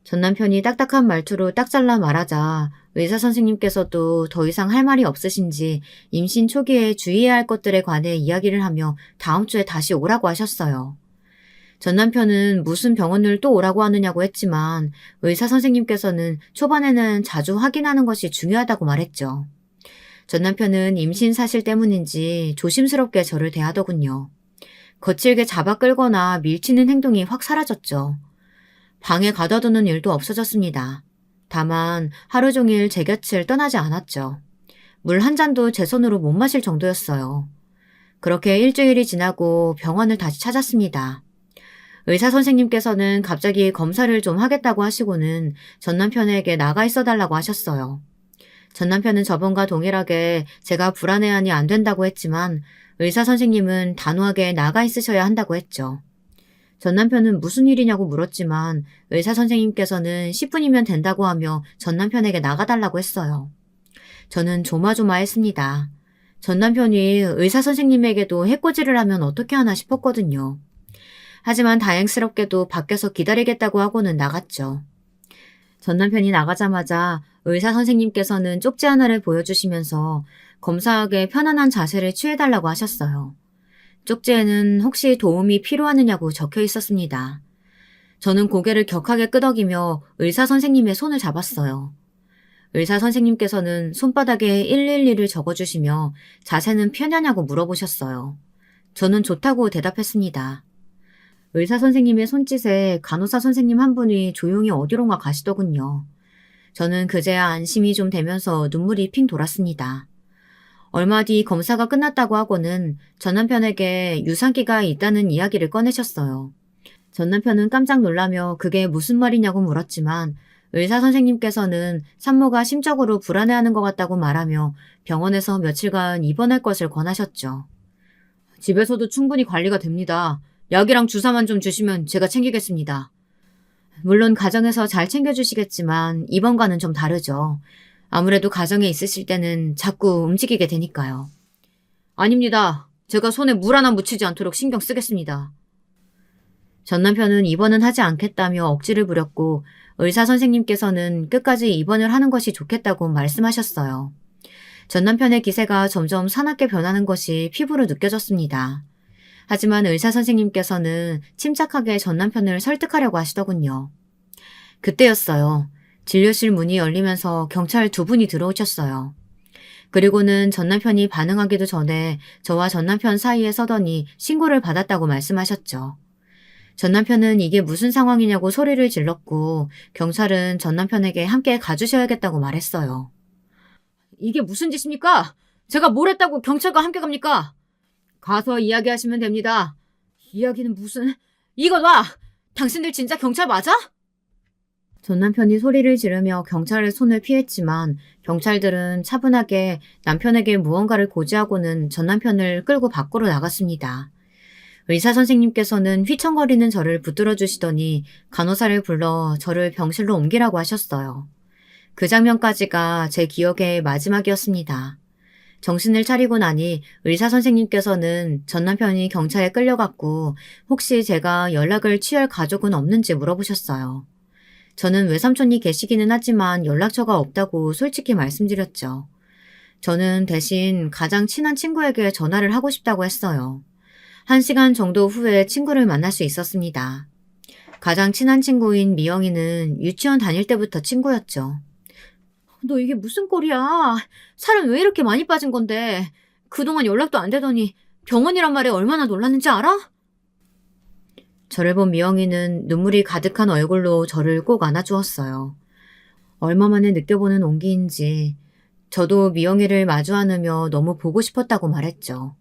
전 남편이 딱딱한 말투로 딱 잘라 말하자 의사 선생님께서도 더 이상 할 말이 없으신지 임신 초기에 주의해야 할 것들에 관해 이야기를 하며 다음 주에 다시 오라고 하셨어요. 전 남편은 무슨 병원을 또 오라고 하느냐고 했지만 의사 선생님께서는 초반에는 자주 확인하는 것이 중요하다고 말했죠. 전 남편은 임신 사실 때문인지 조심스럽게 저를 대하더군요. 거칠게 잡아 끌거나 밀치는 행동이 확 사라졌죠. 방에 가둬두는 일도 없어졌습니다. 다만 하루 종일 제 곁을 떠나지 않았죠. 물 한 잔도 제 손으로 못 마실 정도였어요. 그렇게 일주일이 지나고 병원을 다시 찾았습니다. 의사 선생님께서는 갑자기 검사를 좀 하겠다고 하시고는 전 남편에게 나가 있어달라고 하셨어요. 전 남편은 저번과 동일하게 제가 불안해하니 안 된다고 했지만 의사 선생님은 단호하게 나가 있으셔야 한다고 했죠. 전 남편은 무슨 일이냐고 물었지만 의사 선생님께서는 10분이면 된다고 하며 전 남편에게 나가달라고 했어요. 저는 조마조마했습니다. 전 남편이 의사 선생님에게도 해코지를 하면 어떻게 하나 싶었거든요. 하지만 다행스럽게도 밖에서 기다리겠다고 하고는 나갔죠. 전 남편이 나가자마자 의사 선생님께서는 쪽지 하나를 보여주시면서 검사하게 편안한 자세를 취해달라고 하셨어요. 쪽지에는 혹시 도움이 필요하느냐고 적혀 있었습니다. 저는 고개를 격하게 끄덕이며 의사 선생님의 손을 잡았어요. 의사 선생님께서는 손바닥에 112를 적어주시며 자세는 편하냐고 물어보셨어요. 저는 좋다고 대답했습니다. 의사 선생님의 손짓에 간호사 선생님 한 분이 조용히 어디론가 가시더군요. 저는 그제야 안심이 좀 되면서 눈물이 핑 돌았습니다. 얼마 뒤 검사가 끝났다고 하고는 전 남편에게 유산기가 있다는 이야기를 꺼내셨어요. 전 남편은 깜짝 놀라며 그게 무슨 말이냐고 물었지만 의사 선생님께서는 산모가 심적으로 불안해하는 것 같다고 말하며 병원에서 며칠간 입원할 것을 권하셨죠. 집에서도 충분히 관리가 됩니다. 약이랑 주사만 좀 주시면 제가 챙기겠습니다. 물론 가정에서 잘 챙겨주시겠지만 입원과는 좀 다르죠. 아무래도 가정에 있으실 때는 자꾸 움직이게 되니까요. 아닙니다. 제가 손에 물 하나 묻히지 않도록 신경 쓰겠습니다. 전 남편은 입원은 하지 않겠다며 억지를 부렸고 의사 선생님께서는 끝까지 입원을 하는 것이 좋겠다고 말씀하셨어요. 전 남편의 기세가 점점 사납게 변하는 것이 피부로 느껴졌습니다. 하지만 의사 선생님께서는 침착하게 전 남편을 설득하려고 하시더군요. 그때였어요. 진료실 문이 열리면서 경찰 2분이 들어오셨어요. 그리고는 전 남편이 반응하기도 전에 저와 전 남편 사이에 서더니 신고를 받았다고 말씀하셨죠. 전 남편은 이게 무슨 상황이냐고 소리를 질렀고 경찰은 전 남편에게 함께 가주셔야겠다고 말했어요. 이게 무슨 짓입니까? 제가 뭘 했다고 경찰과 함께 갑니까? 가서 이야기하시면 됩니다. 이야기는 무슨... 이거 봐! 당신들 진짜 경찰 맞아? 전 남편이 소리를 지르며 경찰의 손을 피했지만 경찰들은 차분하게 남편에게 무언가를 고지하고는 전 남편을 끌고 밖으로 나갔습니다. 의사 선생님께서는 휘청거리는 저를 붙들어 주시더니 간호사를 불러 저를 병실로 옮기라고 하셨어요. 그 장면까지가 제 기억의 마지막이었습니다. 정신을 차리고 나니 의사 선생님께서는 전 남편이 경찰에 끌려갔고 혹시 제가 연락을 취할 가족은 없는지 물어보셨어요. 저는 외삼촌이 계시기는 하지만 연락처가 없다고 솔직히 말씀드렸죠. 저는 대신 가장 친한 친구에게 전화를 하고 싶다고 했어요. 1시간 정도 후에 친구를 만날 수 있었습니다. 가장 친한 친구인 미영이는 유치원 다닐 때부터 친구였죠. 너 이게 무슨 꼴이야? 살은 왜 이렇게 많이 빠진 건데? 그동안 연락도 안 되더니 병원이란 말에 얼마나 놀랐는지 알아? 저를 본 미영이는 눈물이 가득한 얼굴로 저를 꼭 안아주었어요. 얼마 만에 느껴보는 온기인지 저도 미영이를 마주 안으며 너무 보고 싶었다고 말했죠.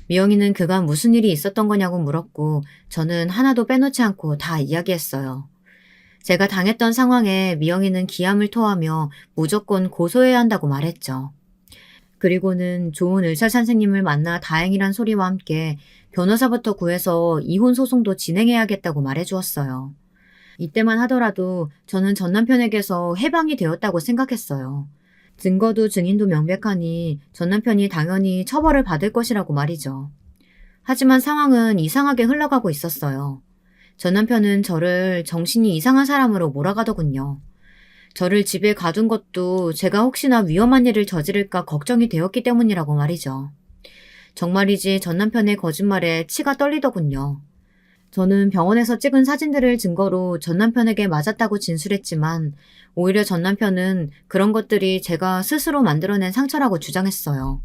미영이는 그간 무슨 일이 있었던 거냐고 물었고 저는 하나도 빼놓지 않고 다 이야기했어요. 제가 당했던 상황에 미영이는 기함을 토하며 무조건 고소해야 한다고 말했죠. 그리고는 좋은 의사 선생님을 만나 다행이란 소리와 함께 변호사부터 구해서 이혼 소송도 진행해야겠다고 말해주었어요. 이때만 하더라도 저는 전 남편에게서 해방이 되었다고 생각했어요. 증거도 증인도 명백하니 전 남편이 당연히 처벌을 받을 것이라고 말이죠. 하지만 상황은 이상하게 흘러가고 있었어요. 전 남편은 저를 정신이 이상한 사람으로 몰아가더군요. 저를 집에 가둔 것도 제가 혹시나 위험한 일을 저지를까 걱정이 되었기 때문이라고 말이죠. 정말이지 전 남편의 거짓말에 치가 떨리더군요. 저는 병원에서 찍은 사진들을 증거로 전 남편에게 맞았다고 진술했지만 오히려 전 남편은 그런 것들이 제가 스스로 만들어낸 상처라고 주장했어요.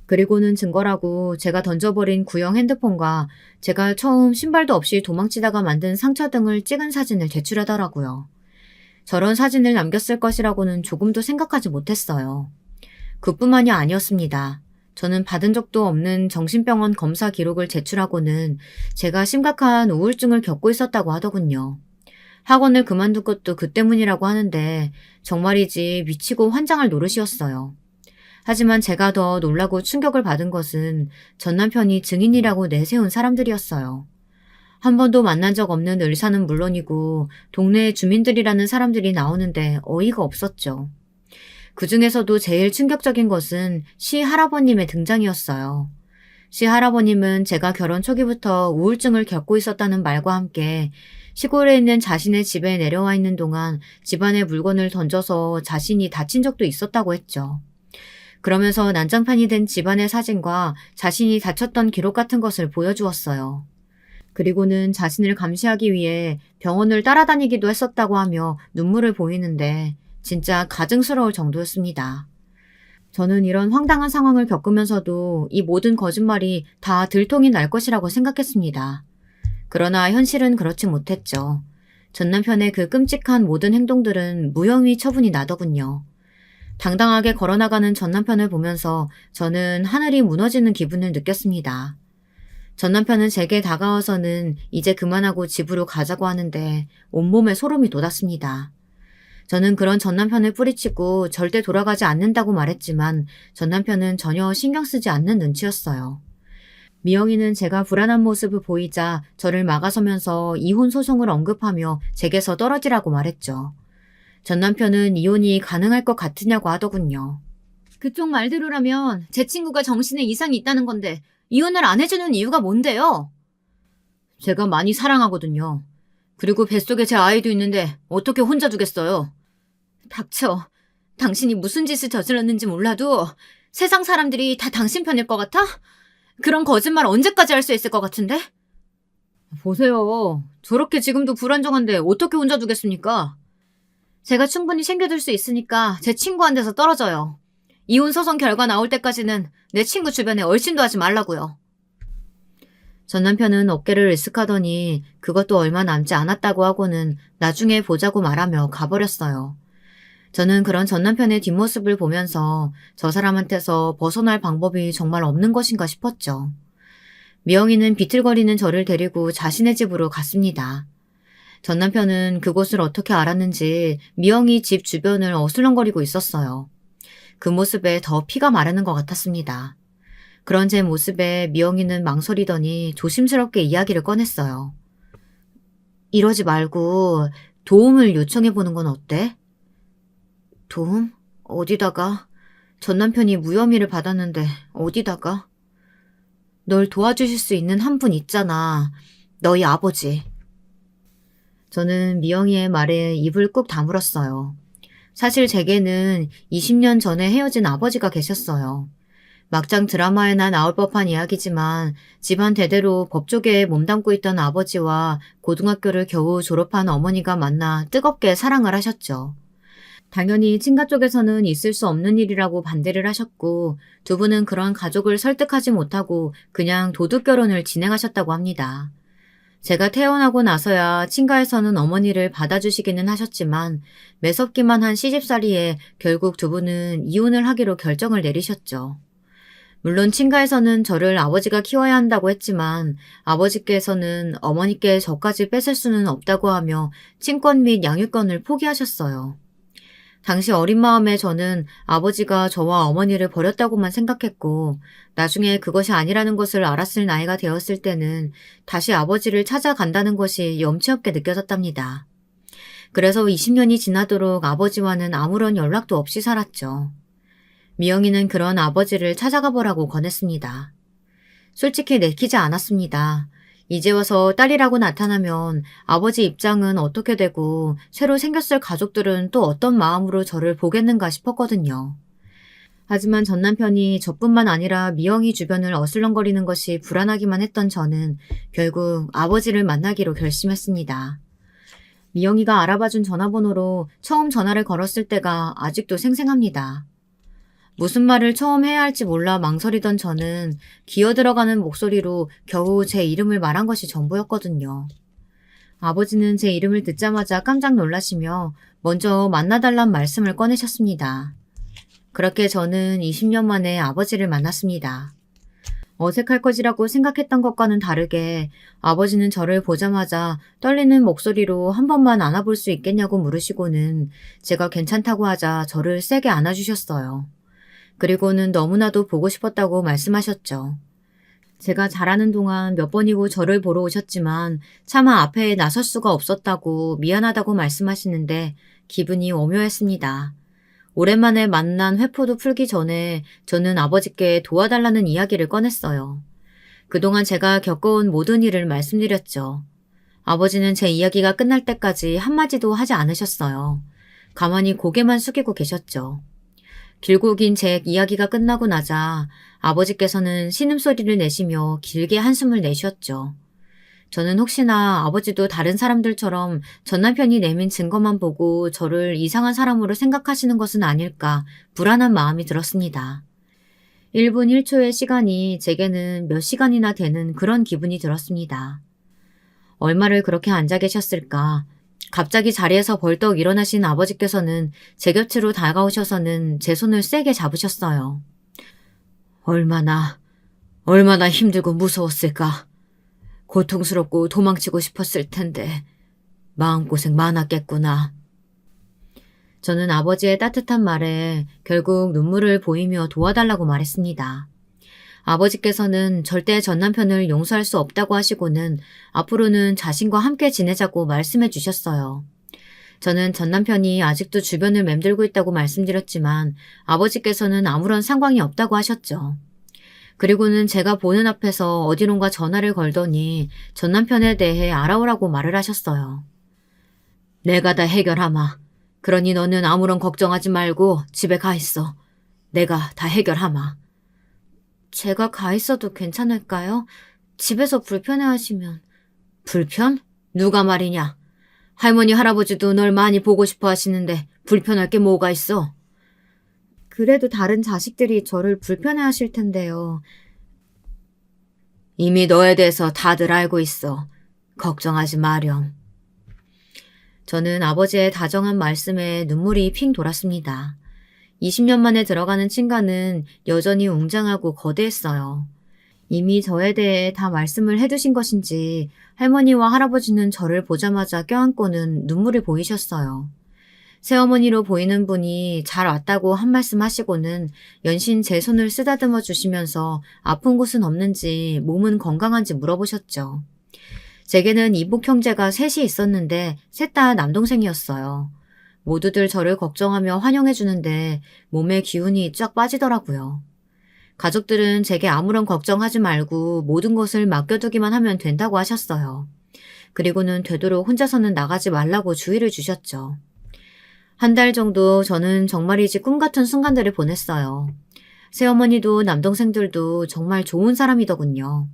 그리고는 증거라고 제가 던져버린 구형 핸드폰과 제가 처음 신발도 없이 도망치다가 만든 상처 등을 찍은 사진을 제출하더라고요. 저런 사진을 남겼을 것이라고는 조금도 생각하지 못했어요. 그뿐만이 아니었습니다. 저는 받은 적도 없는 정신병원 검사 기록을 제출하고는 제가 심각한 우울증을 겪고 있었다고 하더군요. 학원을 그만둔 것도 그 때문이라고 하는데 정말이지 미치고 환장할 노릇이었어요. 하지만 제가 더 놀라고 충격을 받은 것은 전 남편이 증인이라고 내세운 사람들이었어요. 한 번도 만난 적 없는 의사는 물론이고 동네 주민들이라는 사람들이 나오는데 어이가 없었죠. 그 중에서도 제일 충격적인 것은 시 할아버님의 등장이었어요. 시 할아버님은 제가 결혼 초기부터 우울증을 겪고 있었다는 말과 함께 시골에 있는 자신의 집에 내려와 있는 동안 집안의 물건을 던져서 자신이 다친 적도 있었다고 했죠. 그러면서 난장판이 된 집안의 사진과 자신이 다쳤던 기록 같은 것을 보여주었어요. 그리고는 자신을 감시하기 위해 병원을 따라다니기도 했었다고 하며 눈물을 보이는데 진짜 가증스러울 정도였습니다. 저는 이런 황당한 상황을 겪으면서도 이 모든 거짓말이 다 들통이 날 것이라고 생각했습니다. 그러나 현실은 그렇지 못했죠. 전 남편의 그 끔찍한 모든 행동들은 무혐의 처분이 나더군요. 당당하게 걸어나가는 전 남편을 보면서 저는 하늘이 무너지는 기분을 느꼈습니다. 전 남편은 제게 다가와서는 이제 그만하고 집으로 가자고 하는데 온몸에 소름이 돋았습니다. 저는 그런 전 남편을 뿌리치고 절대 돌아가지 않는다고 말했지만 전 남편은 전혀 신경 쓰지 않는 눈치였어요. 미영이는 제가 불안한 모습을 보이자 저를 막아서면서 이혼 소송을 언급하며 제게서 떨어지라고 말했죠. 전 남편은 이혼이 가능할 것 같으냐고 하더군요. 그쪽 말대로라면 제 친구가 정신에 이상이 있다는 건데 이혼을 안 해주는 이유가 뭔데요? 제가 많이 사랑하거든요. 그리고 뱃속에 제 아이도 있는데 어떻게 혼자 두겠어요? 닥쳐. 당신이 무슨 짓을 저질렀는지 몰라도 세상 사람들이 다 당신 편일 것 같아? 그런 거짓말 언제까지 할 수 있을 것 같은데? 보세요. 저렇게 지금도 불안정한데 어떻게 혼자 두겠습니까? 제가 충분히 챙겨줄 수 있으니까 제 친구한테서 떨어져요. 이혼 소송 결과 나올 때까지는 내 친구 주변에 얼씬도 하지 말라고요. 전 남편은 어깨를 으쓱하더니 그것도 얼마 남지 않았다고 하고는 나중에 보자고 말하며 가버렸어요. 저는 그런 전 남편의 뒷모습을 보면서 저 사람한테서 벗어날 방법이 정말 없는 것인가 싶었죠. 미영이는 비틀거리는 저를 데리고 자신의 집으로 갔습니다. 전 남편은 그곳을 어떻게 알았는지 미영이 집 주변을 어슬렁거리고 있었어요. 그 모습에 더 피가 마르는 것 같았습니다. 그런 제 모습에 미영이는 망설이더니 조심스럽게 이야기를 꺼냈어요. 이러지 말고 도움을 요청해보는 건 어때? 도움? 어디다가? 전 남편이 무혐의를 받았는데 어디다가? 널 도와주실 수 있는 한 분 있잖아. 너희 아버지. 저는 미영이의 말에 입을 꾹 다물었어요. 사실 제게는 20년 전에 헤어진 아버지가 계셨어요. 막장 드라마에나 나올 법한 이야기지만 집안 대대로 법조계에 몸담고 있던 아버지와 고등학교를 겨우 졸업한 어머니가 만나 뜨겁게 사랑을 하셨죠. 당연히 친가 쪽에서는 있을 수 없는 일이라고 반대를 하셨고 두 분은 그런 가족을 설득하지 못하고 그냥 도둑 결혼을 진행하셨다고 합니다. 제가 태어나고 나서야 친가에서는 어머니를 받아주시기는 하셨지만 매섭기만 한 시집살이에 결국 두 분은 이혼을 하기로 결정을 내리셨죠. 물론 친가에서는 저를 아버지가 키워야 한다고 했지만 아버지께서는 어머니께 저까지 뺏을 수는 없다고 하며 친권 및 양육권을 포기하셨어요. 당시 어린 마음에 저는 아버지가 저와 어머니를 버렸다고만 생각했고 나중에 그것이 아니라는 것을 알았을 나이가 되었을 때는 다시 아버지를 찾아간다는 것이 염치 없게 느껴졌답니다. 그래서 20년이 지나도록 아버지와는 아무런 연락도 없이 살았죠. 미영이는 그런 아버지를 찾아가 보라고 권했습니다. 솔직히 내키지 않았습니다. 이제 와서 딸이라고 나타나면 아버지 입장은 어떻게 되고 새로 생겼을 가족들은 또 어떤 마음으로 저를 보겠는가 싶었거든요. 하지만 전 남편이 저뿐만 아니라 미영이 주변을 어슬렁거리는 것이 불안하기만 했던 저는 결국 아버지를 만나기로 결심했습니다. 미영이가 알아봐준 전화번호로 처음 전화를 걸었을 때가 아직도 생생합니다. 무슨 말을 처음 해야 할지 몰라 망설이던 저는 기어들어가는 목소리로 겨우 제 이름을 말한 것이 전부였거든요. 아버지는 제 이름을 듣자마자 깜짝 놀라시며 먼저 만나달란 말씀을 꺼내셨습니다. 그렇게 저는 20년 만에 아버지를 만났습니다. 어색할 것이라고 생각했던 것과는 다르게 아버지는 저를 보자마자 떨리는 목소리로 한 번만 안아볼 수 있겠냐고 물으시고는 제가 괜찮다고 하자 저를 세게 안아주셨어요. 그리고는 너무나도 보고 싶었다고 말씀하셨죠. 제가 자라는 동안 몇 번이고 저를 보러 오셨지만 차마 앞에 나설 수가 없었다고 미안하다고 말씀하시는데 기분이 오묘했습니다. 오랜만에 만난 회포도 풀기 전에 저는 아버지께 도와달라는 이야기를 꺼냈어요. 그동안 제가 겪어온 모든 일을 말씀드렸죠. 아버지는 제 이야기가 끝날 때까지 한마디도 하지 않으셨어요. 가만히 고개만 숙이고 계셨죠. 길고 긴 제 이야기가 끝나고 나자 아버지께서는 신음소리를 내시며 길게 한숨을 내쉬었죠. 저는 혹시나 아버지도 다른 사람들처럼 전 남편이 내민 증거만 보고 저를 이상한 사람으로 생각하시는 것은 아닐까 불안한 마음이 들었습니다. 1분 1초의 시간이 제게는 몇 시간이나 되는 그런 기분이 들었습니다. 얼마를 그렇게 앉아 계셨을까? 갑자기 자리에서 벌떡 일어나신 아버지께서는 제 곁으로 다가오셔서는 제 손을 세게 잡으셨어요. 얼마나 힘들고 무서웠을까. 고통스럽고 도망치고 싶었을 텐데 마음고생 많았겠구나. 저는 아버지의 따뜻한 말에 결국 눈물을 보이며 도와달라고 말했습니다. 아버지께서는 절대 전 남편을 용서할 수 없다고 하시고는 앞으로는 자신과 함께 지내자고 말씀해 주셨어요. 저는 전 남편이 아직도 주변을 맴돌고 있다고 말씀드렸지만 아버지께서는 아무런 상관이 없다고 하셨죠. 그리고는 제가 보는 앞에서 어디론가 전화를 걸더니 전 남편에 대해 알아오라고 말을 하셨어요. 내가 다 해결하마. 그러니 너는 아무런 걱정하지 말고 집에 가 있어. 내가 다 해결하마. 제가 가 있어도 괜찮을까요? 집에서 불편해하시면. 불편? 누가 말이냐? 할머니 할아버지도 널 많이 보고 싶어 하시는데 불편할 게 뭐가 있어? 그래도 다른 자식들이 저를 불편해하실 텐데요. 이미 너에 대해서 다들 알고 있어. 걱정하지 마렴. 저는 아버지의 다정한 말씀에 눈물이 핑 돌았습니다. 20년 만에 들어가는 친가는 여전히 웅장하고 거대했어요. 이미 저에 대해 다 말씀을 해두신 것인지 할머니와 할아버지는 저를 보자마자 껴안고는 눈물을 보이셨어요. 새어머니로 보이는 분이 잘 왔다고 한 말씀 하시고는 연신 제 손을 쓰다듬어 주시면서 아픈 곳은 없는지 몸은 건강한지 물어보셨죠. 제게는 이복 형제가 셋이 있었는데 셋 다 남동생이었어요. 모두들 저를 걱정하며 환영해 주는데 몸에 기운이 쫙 빠지더라고요. 가족들은 제게 아무런 걱정하지 말고 모든 것을 맡겨두기만 하면 된다고 하셨어요. 그리고는 되도록 혼자서는 나가지 말라고 주의를 주셨죠. 한 달 정도 저는 정말이지 꿈 같은 순간들을 보냈어요. 새어머니도 남동생들도 정말 좋은 사람이더군요.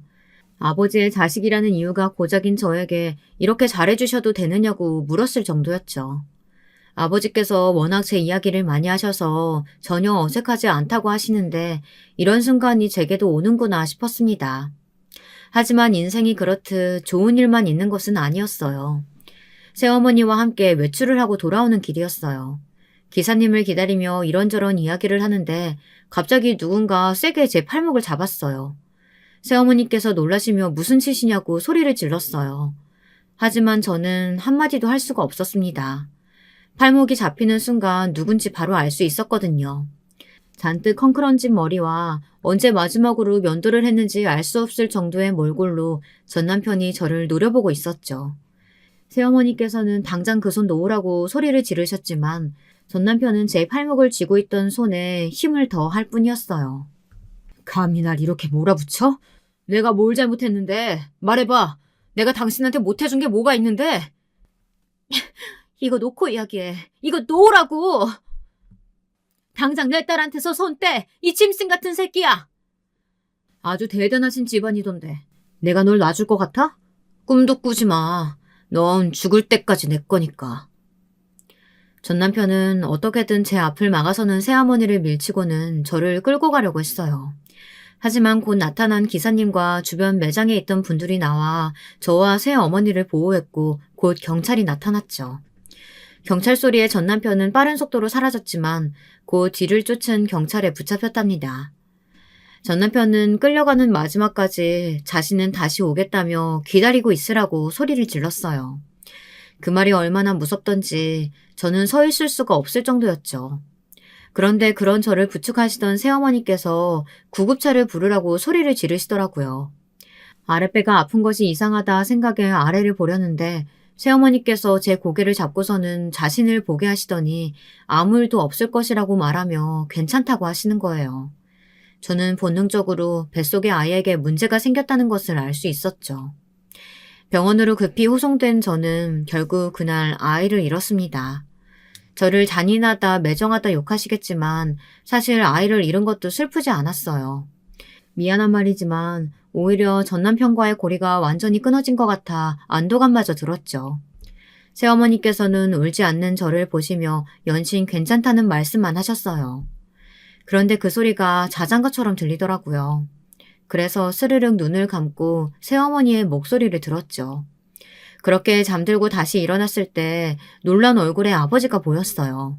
아버지의 자식이라는 이유가 고작인 저에게 이렇게 잘해주셔도 되느냐고 물었을 정도였죠. 아버지께서 워낙 제 이야기를 많이 하셔서 전혀 어색하지 않다고 하시는데 이런 순간이 제게도 오는구나 싶었습니다. 하지만 인생이 그렇듯 좋은 일만 있는 것은 아니었어요. 새어머니와 함께 외출을 하고 돌아오는 길이었어요. 기사님을 기다리며 이런저런 이야기를 하는데 갑자기 누군가 세게 제 팔목을 잡았어요. 새어머니께서 놀라시며 무슨 짓이냐고 소리를 질렀어요. 하지만 저는 한마디도 할 수가 없었습니다. 팔목이 잡히는 순간 누군지 바로 알 수 있었거든요. 잔뜩 헝클어진 머리와 언제 마지막으로 면도를 했는지 알 수 없을 정도의 몰골로 전 남편이 저를 노려보고 있었죠. 새어머니께서는 당장 그 손 놓으라고 소리를 지르셨지만 전 남편은 제 팔목을 쥐고 있던 손에 힘을 더 할 뿐이었어요. 감히 날 이렇게 몰아붙여? 내가 뭘 잘못했는데? 말해봐. 내가 당신한테 못해준 게 뭐가 있는데? 이거 놓고 이야기해. 이거 놓으라고! 당장 내 딸한테서 손 떼! 이 짐승 같은 새끼야! 아주 대단하신 집안이던데 내가 널 놔줄 것 같아? 꿈도 꾸지 마. 넌 죽을 때까지 내 거니까. 전 남편은 어떻게든 제 앞을 막아서는 새어머니를 밀치고는 저를 끌고 가려고 했어요. 하지만 곧 나타난 기사님과 주변 매장에 있던 분들이 나와 저와 새어머니를 보호했고 곧 경찰이 나타났죠. 경찰 소리에 전 남편은 빠른 속도로 사라졌지만 곧 뒤를 쫓은 경찰에 붙잡혔답니다. 전 남편은 끌려가는 마지막까지 자신은 다시 오겠다며 기다리고 있으라고 소리를 질렀어요. 그 말이 얼마나 무섭던지 저는 서 있을 수가 없을 정도였죠. 그런데 그런 저를 부축하시던 새어머니께서 구급차를 부르라고 소리를 지르시더라고요. 아랫배가 아픈 것이 이상하다 생각에 아래를 보려는데 새어머니께서 제 고개를 잡고서는 자신을 보게 하시더니 아무 일도 없을 것이라고 말하며 괜찮다고 하시는 거예요. 저는 본능적으로 뱃속의 아이에게 문제가 생겼다는 것을 알 수 있었죠. 병원으로 급히 호송된 저는 결국 그날 아이를 잃었습니다. 저를 잔인하다, 매정하다 욕하시겠지만 사실 아이를 잃은 것도 슬프지 않았어요. 미안한 말이지만 오히려 전 남편과의 고리가 완전히 끊어진 것 같아 안도감마저 들었죠. 새어머니께서는 울지 않는 저를 보시며 연신 괜찮다는 말씀만 하셨어요. 그런데 그 소리가 자장가처럼 들리더라고요. 그래서 스르륵 눈을 감고 새어머니의 목소리를 들었죠. 그렇게 잠들고 다시 일어났을 때 놀란 얼굴의 아버지가 보였어요.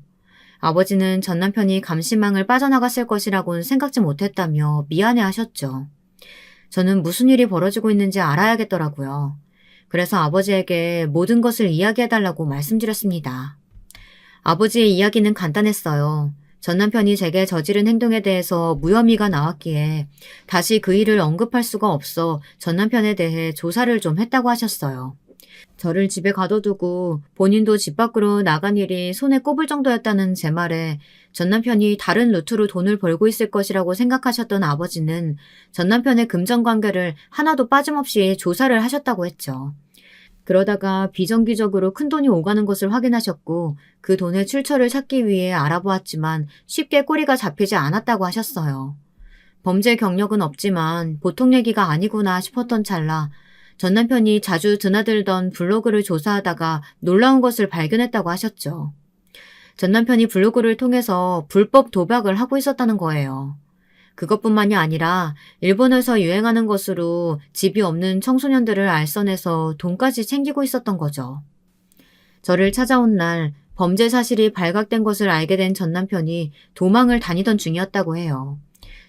아버지는 전 남편이 감시망을 빠져나갔을 것이라고는 생각지 못했다며 미안해 하셨죠. 저는 무슨 일이 벌어지고 있는지 알아야겠더라고요. 그래서 아버지에게 모든 것을 이야기해달라고 말씀드렸습니다. 아버지의 이야기는 간단했어요. 전 남편이 제게 저지른 행동에 대해서 무혐의가 나왔기에 다시 그 일을 언급할 수가 없어 전 남편에 대해 조사를 좀 했다고 하셨어요. 저를 집에 가둬두고 본인도 집 밖으로 나간 일이 손에 꼽을 정도였다는 제 말에 전 남편이 다른 루트로 돈을 벌고 있을 것이라고 생각하셨던 아버지는 전 남편의 금전 관계를 하나도 빠짐없이 조사를 하셨다고 했죠. 그러다가 비정기적으로 큰돈이 오가는 것을 확인하셨고 그 돈의 출처를 찾기 위해 알아보았지만 쉽게 꼬리가 잡히지 않았다고 하셨어요. 범죄 경력은 없지만 보통 얘기가 아니구나 싶었던 찰나 전 남편이 자주 드나들던 블로그를 조사하다가 놀라운 것을 발견했다고 하셨죠. 전 남편이 블로그를 통해서 불법 도박을 하고 있었다는 거예요. 그것뿐만이 아니라 일본에서 유행하는 것으로 집이 없는 청소년들을 알선해서 돈까지 챙기고 있었던 거죠. 저를 찾아온 날 범죄 사실이 발각된 것을 알게 된 전 남편이 도망을 다니던 중이었다고 해요.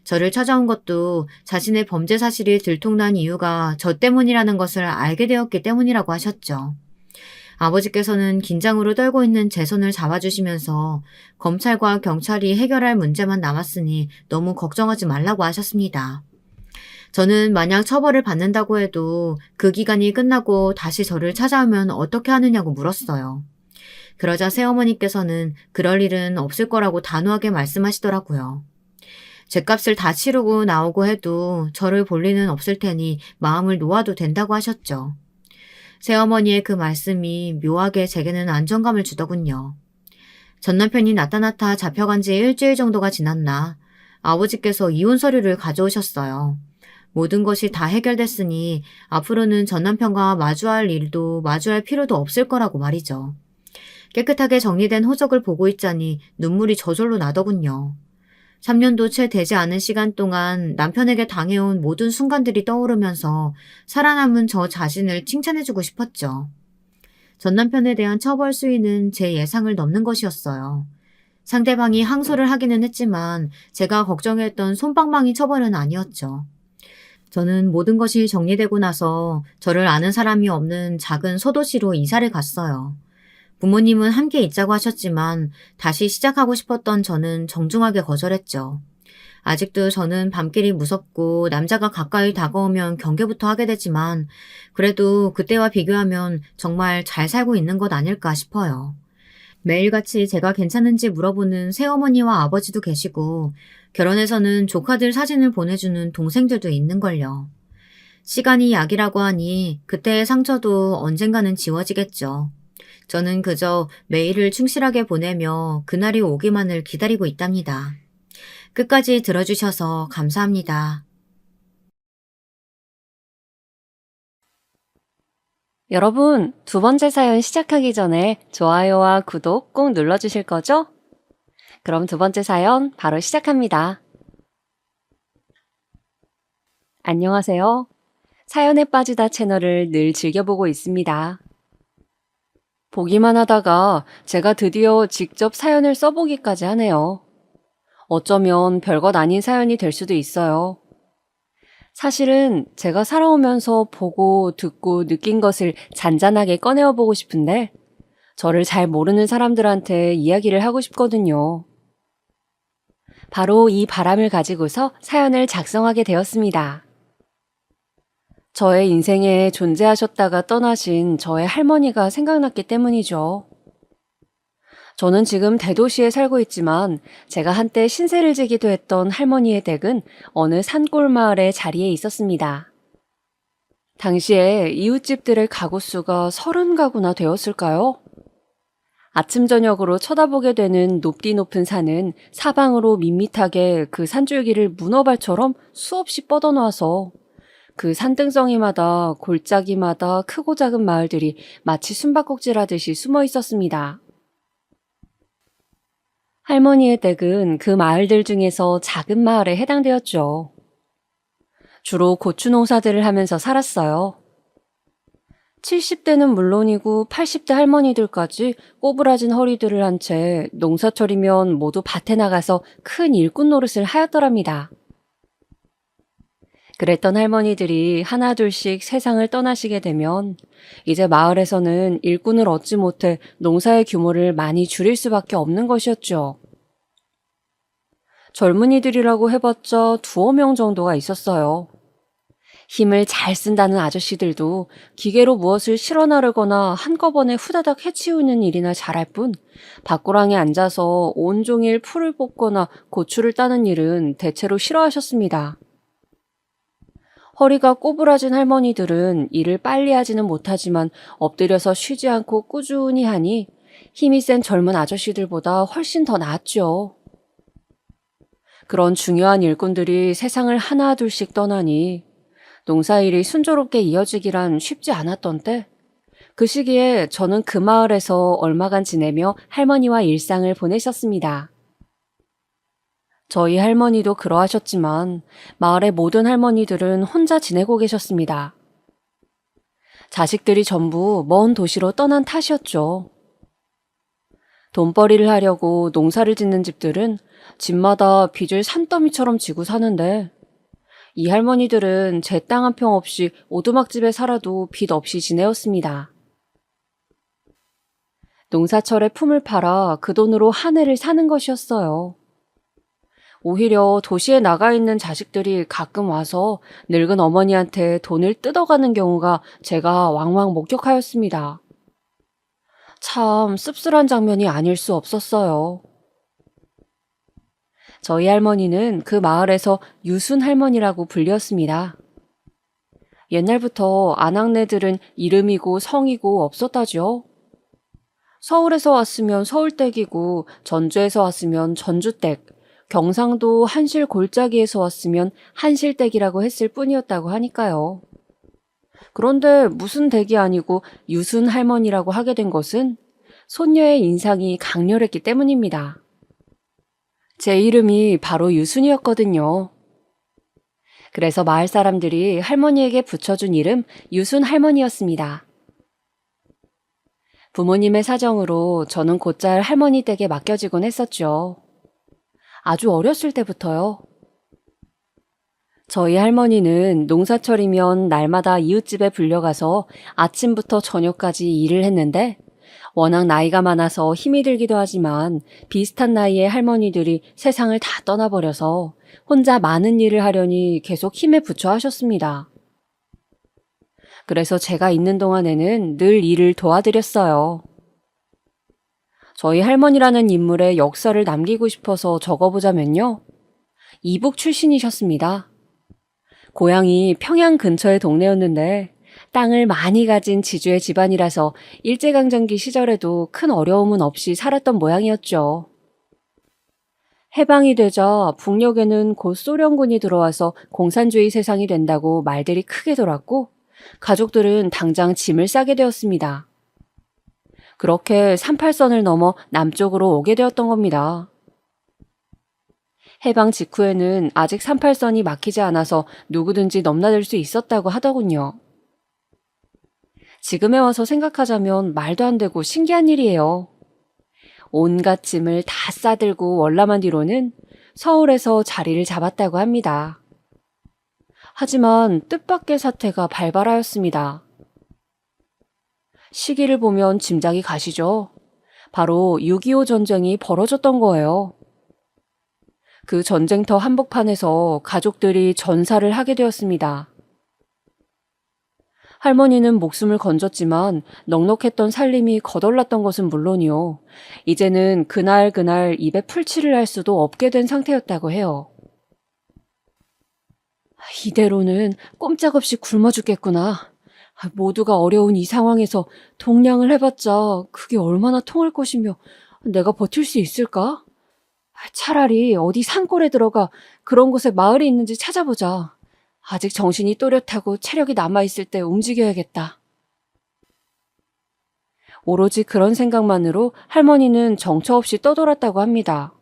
저를 찾아온 것도 자신의 범죄 사실이 들통난 이유가 저 때문이라는 것을 알게 되었기 때문이라고 하셨죠. 아버지께서는 긴장으로 떨고 있는 제 손을 잡아주시면서 검찰과 경찰이 해결할 문제만 남았으니 너무 걱정하지 말라고 하셨습니다. 저는 만약 처벌을 받는다고 해도 그 기간이 끝나고 다시 저를 찾아오면 어떻게 하느냐고 물었어요. 그러자 새어머니께서는 그럴 일은 없을 거라고 단호하게 말씀하시더라고요. 죗값을 다 치르고 나오고 해도 저를 볼 리는 없을 테니 마음을 놓아도 된다고 하셨죠. 새어머니의 그 말씀이 묘하게 제게는 안정감을 주더군요. 전 남편이 나타나타 잡혀간 지 일주일 정도가 지났나 아버지께서 이혼 서류를 가져오셨어요. 모든 것이 다 해결됐으니 앞으로는 전 남편과 마주할 일도 마주할 필요도 없을 거라고 말이죠. 깨끗하게 정리된 호적을 보고 있자니 눈물이 저절로 나더군요. 3년도 채 되지 않은 시간 동안 남편에게 당해온 모든 순간들이 떠오르면서 살아남은 저 자신을 칭찬해주고 싶었죠. 전 남편에 대한 처벌 수위는 제 예상을 넘는 것이었어요. 상대방이 항소를 하기는 했지만 제가 걱정했던 솜방망이 처벌은 아니었죠. 저는 모든 것이 정리되고 나서 저를 아는 사람이 없는 작은 소도시로 이사를 갔어요. 부모님은 함께 있자고 하셨지만 다시 시작하고 싶었던 저는 정중하게 거절했죠. 아직도 저는 밤길이 무섭고 남자가 가까이 다가오면 경계부터 하게 되지만 그래도 그때와 비교하면 정말 잘 살고 있는 것 아닐까 싶어요. 매일같이 제가 괜찮은지 물어보는 새어머니와 아버지도 계시고 결혼해서는 조카들 사진을 보내주는 동생들도 있는걸요. 시간이 약이라고 하니 그때의 상처도 언젠가는 지워지겠죠. 저는 그저 매일을 충실하게 보내며 그날이 오기만을 기다리고 있답니다. 끝까지 들어주셔서 감사합니다. 여러분, 두 번째 사연 시작하기 전에 좋아요와 구독 꼭 눌러주실 거죠? 그럼 두 번째 사연 바로 시작합니다. 안녕하세요. 사연에 빠지다 채널을 늘 즐겨보고 있습니다. 보기만 하다가 제가 드디어 직접 사연을 써보기까지 하네요. 어쩌면 별것 아닌 사연이 될 수도 있어요. 사실은 제가 살아오면서 보고 듣고 느낀 것을 잔잔하게 꺼내어보고 싶은데 저를 잘 모르는 사람들한테 이야기를 하고 싶거든요. 바로 이 바람을 가지고서 사연을 작성하게 되었습니다. 저의 인생에 존재하셨다가 떠나신 저의 할머니가 생각났기 때문이죠. 저는 지금 대도시에 살고 있지만 제가 한때 신세를 지기도 했던 할머니의 댁은 어느 산골 마을의 자리에 있었습니다. 당시에 이웃집들의 가구 수가 30가구나 되었을까요? 아침 저녁으로 쳐다보게 되는 높디 높은 산은 사방으로 밋밋하게 그 산줄기를 문어발처럼 수없이 뻗어놔서 그 산등성이마다 골짜기마다 크고 작은 마을들이 마치 숨바꼭질하듯이 숨어 있었습니다. 할머니의 댁은 그 마을들 중에서 작은 마을에 해당되었죠. 주로 고추 농사들을 하면서 살았어요. 70대는 물론이고 80대 할머니들까지 꼬부라진 허리들을 한 채 농사철이면 모두 밭에 나가서 큰 일꾼 노릇을 하였더랍니다. 그랬던 할머니들이 하나둘씩 세상을 떠나시게 되면 이제 마을에서는 일꾼을 얻지 못해 농사의 규모를 많이 줄일 수밖에 없는 것이었죠. 젊은이들이라고 해봤자 두어 명 정도가 있었어요. 힘을 잘 쓴다는 아저씨들도 기계로 무엇을 실어 나르거나 한꺼번에 후다닥 해치우는 일이나 잘할 뿐 밭고랑에 앉아서 온종일 풀을 뽑거나 고추를 따는 일은 대체로 싫어하셨습니다. 허리가 꼬부라진 할머니들은 일을 빨리 하지는 못하지만 엎드려서 쉬지 않고 꾸준히 하니 힘이 센 젊은 아저씨들보다 훨씬 더 나았죠. 그런 중요한 일꾼들이 세상을 하나 둘씩 떠나니 농사일이 순조롭게 이어지기란 쉽지 않았던 때, 그 시기에 저는 그 마을에서 얼마간 지내며 할머니와 일상을 보내셨습니다. 저희 할머니도 그러하셨지만 마을의 모든 할머니들은 혼자 지내고 계셨습니다. 자식들이 전부 먼 도시로 떠난 탓이었죠. 돈벌이를 하려고 농사를 짓는 집들은 집마다 빚을 산더미처럼 지고 사는데 이 할머니들은 제 땅 한 평 없이 오두막집에 살아도 빚 없이 지내었습니다. 농사철에 품을 팔아 그 돈으로 한 해를 사는 것이었어요. 오히려 도시에 나가 있는 자식들이 가끔 와서 늙은 어머니한테 돈을 뜯어가는 경우가 제가 왕왕 목격하였습니다. 참 씁쓸한 장면이 아닐 수 없었어요. 저희 할머니는 그 마을에서 유순 할머니라고 불렸습니다. 옛날부터 아낙네들은 이름이고 성이고 없었다죠. 서울에서 왔으면 서울댁이고 전주에서 왔으면 전주댁, 경상도 한실 골짜기에서 왔으면 한실댁이라고 했을 뿐이었다고 하니까요. 그런데 무슨 댁이 아니고 유순 할머니라고 하게 된 것은 손녀의 인상이 강렬했기 때문입니다. 제 이름이 바로 유순이었거든요. 그래서 마을 사람들이 할머니에게 붙여준 이름 유순 할머니였습니다. 부모님의 사정으로 저는 곧잘 할머니 댁에 맡겨지곤 했었죠. 아주 어렸을 때부터요. 저희 할머니는 농사철이면 날마다 이웃집에 불려가서 아침부터 저녁까지 일을 했는데 워낙 나이가 많아서 힘이 들기도 하지만 비슷한 나이의 할머니들이 세상을 다 떠나버려서 혼자 많은 일을 하려니 계속 힘에 부처 하셨습니다. 그래서 제가 있는 동안에는 늘 일을 도와드렸어요. 저희 할머니라는 인물의 역사를 남기고 싶어서 적어보자면요. 이북 출신이셨습니다. 고향이 평양 근처의 동네였는데 땅을 많이 가진 지주의 집안이라서 일제강점기 시절에도 큰 어려움은 없이 살았던 모양이었죠. 해방이 되자 북녘에는 곧 소련군이 들어와서 공산주의 세상이 된다고 말들이 크게 돌았고 가족들은 당장 짐을 싸게 되었습니다. 그렇게 38선을 넘어 남쪽으로 오게 되었던 겁니다. 해방 직후에는 아직 38선이 막히지 않아서 누구든지 넘나들 수 있었다고 하더군요. 지금에 와서 생각하자면 말도 안 되고 신기한 일이에요. 온갖 짐을 다 싸들고 월남한 뒤로는 서울에서 자리를 잡았다고 합니다. 하지만 뜻밖의 사태가 발발하였습니다. 시기를 보면 짐작이 가시죠? 바로 6.25 전쟁이 벌어졌던 거예요. 그 전쟁터 한복판에서 가족들이 전사를 하게 되었습니다. 할머니는 목숨을 건졌지만 넉넉했던 살림이 거덜났던 것은 물론이요. 이제는 그날 입에 풀칠을 할 수도 없게 된 상태였다고 해요. 이대로는 꼼짝없이 굶어 죽겠구나. 모두가 어려운 이 상황에서 동량을 해봤자 그게 얼마나 통할 것이며 내가 버틸 수 있을까? 차라리 어디 산골에 들어가 그런 곳에 마을이 있는지 찾아보자. 아직 정신이 또렷하고 체력이 남아있을 때 움직여야겠다. 오로지 그런 생각만으로 할머니는 정처 없이 떠돌았다고 합니다.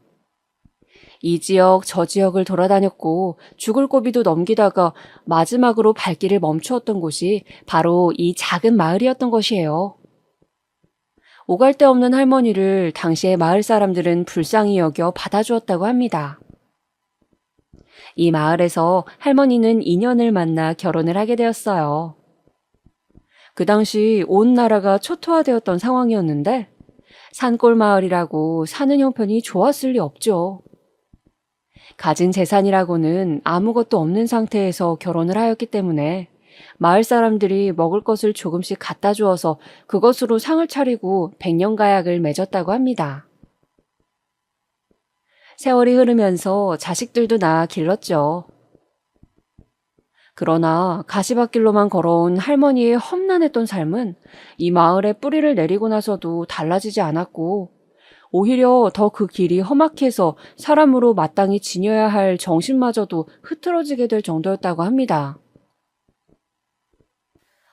이 지역 저 지역을 돌아다녔고 죽을 고비도 넘기다가 마지막으로 발길을 멈추었던 곳이 바로 이 작은 마을이었던 것이에요. 오갈 데 없는 할머니를 당시의 마을 사람들은 불쌍히 여겨 받아주었다고 합니다. 이 마을에서 할머니는 인연을 만나 결혼을 하게 되었어요. 그 당시 온 나라가 초토화되었던 상황이었는데 산골 마을이라고 사는 형편이 좋았을 리 없죠. 가진 재산이라고는 아무것도 없는 상태에서 결혼을 하였기 때문에 마을 사람들이 먹을 것을 조금씩 갖다 주어서 그것으로 상을 차리고 백년가약을 맺었다고 합니다. 세월이 흐르면서 자식들도 낳아 길렀죠. 그러나 가시밭길로만 걸어온 할머니의 험난했던 삶은 이 마을에 뿌리를 내리고 나서도 달라지지 않았고 오히려 더 그 길이 험악해서 사람으로 마땅히 지녀야 할 정신마저도 흐트러지게 될 정도였다고 합니다.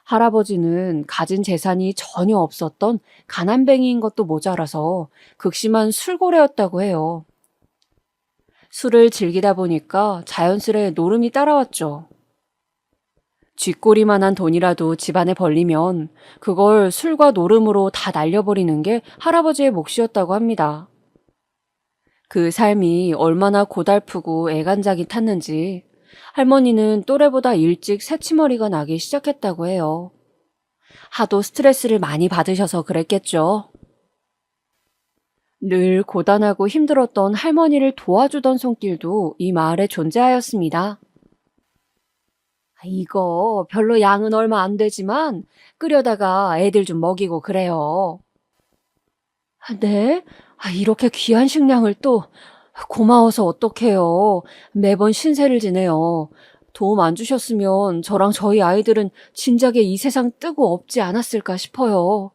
할아버지는 가진 재산이 전혀 없었던 가난뱅이인 것도 모자라서 극심한 술고래였다고 해요. 술을 즐기다 보니까 자연스레 노름이 따라왔죠. 쥐꼬리만한 돈이라도 집안에 벌리면 그걸 술과 노름으로 다 날려버리는 게 할아버지의 몫이었다고 합니다. 그 삶이 얼마나 고달프고 애간장이 탔는지 할머니는 또래보다 일찍 새치머리가 나기 시작했다고 해요. 하도 스트레스를 많이 받으셔서 그랬겠죠. 늘 고단하고 힘들었던 할머니를 도와주던 손길도 이 마을에 존재하였습니다. 이거 별로 양은 얼마 안 되지만 끓여다가 애들 좀 먹이고 그래요. 네? 이렇게 귀한 식량을 또 고마워서 어떡해요. 매번 신세를 지내요. 도움 안 주셨으면 저랑 저희 아이들은 진작에 이 세상 뜨고 없지 않았을까 싶어요.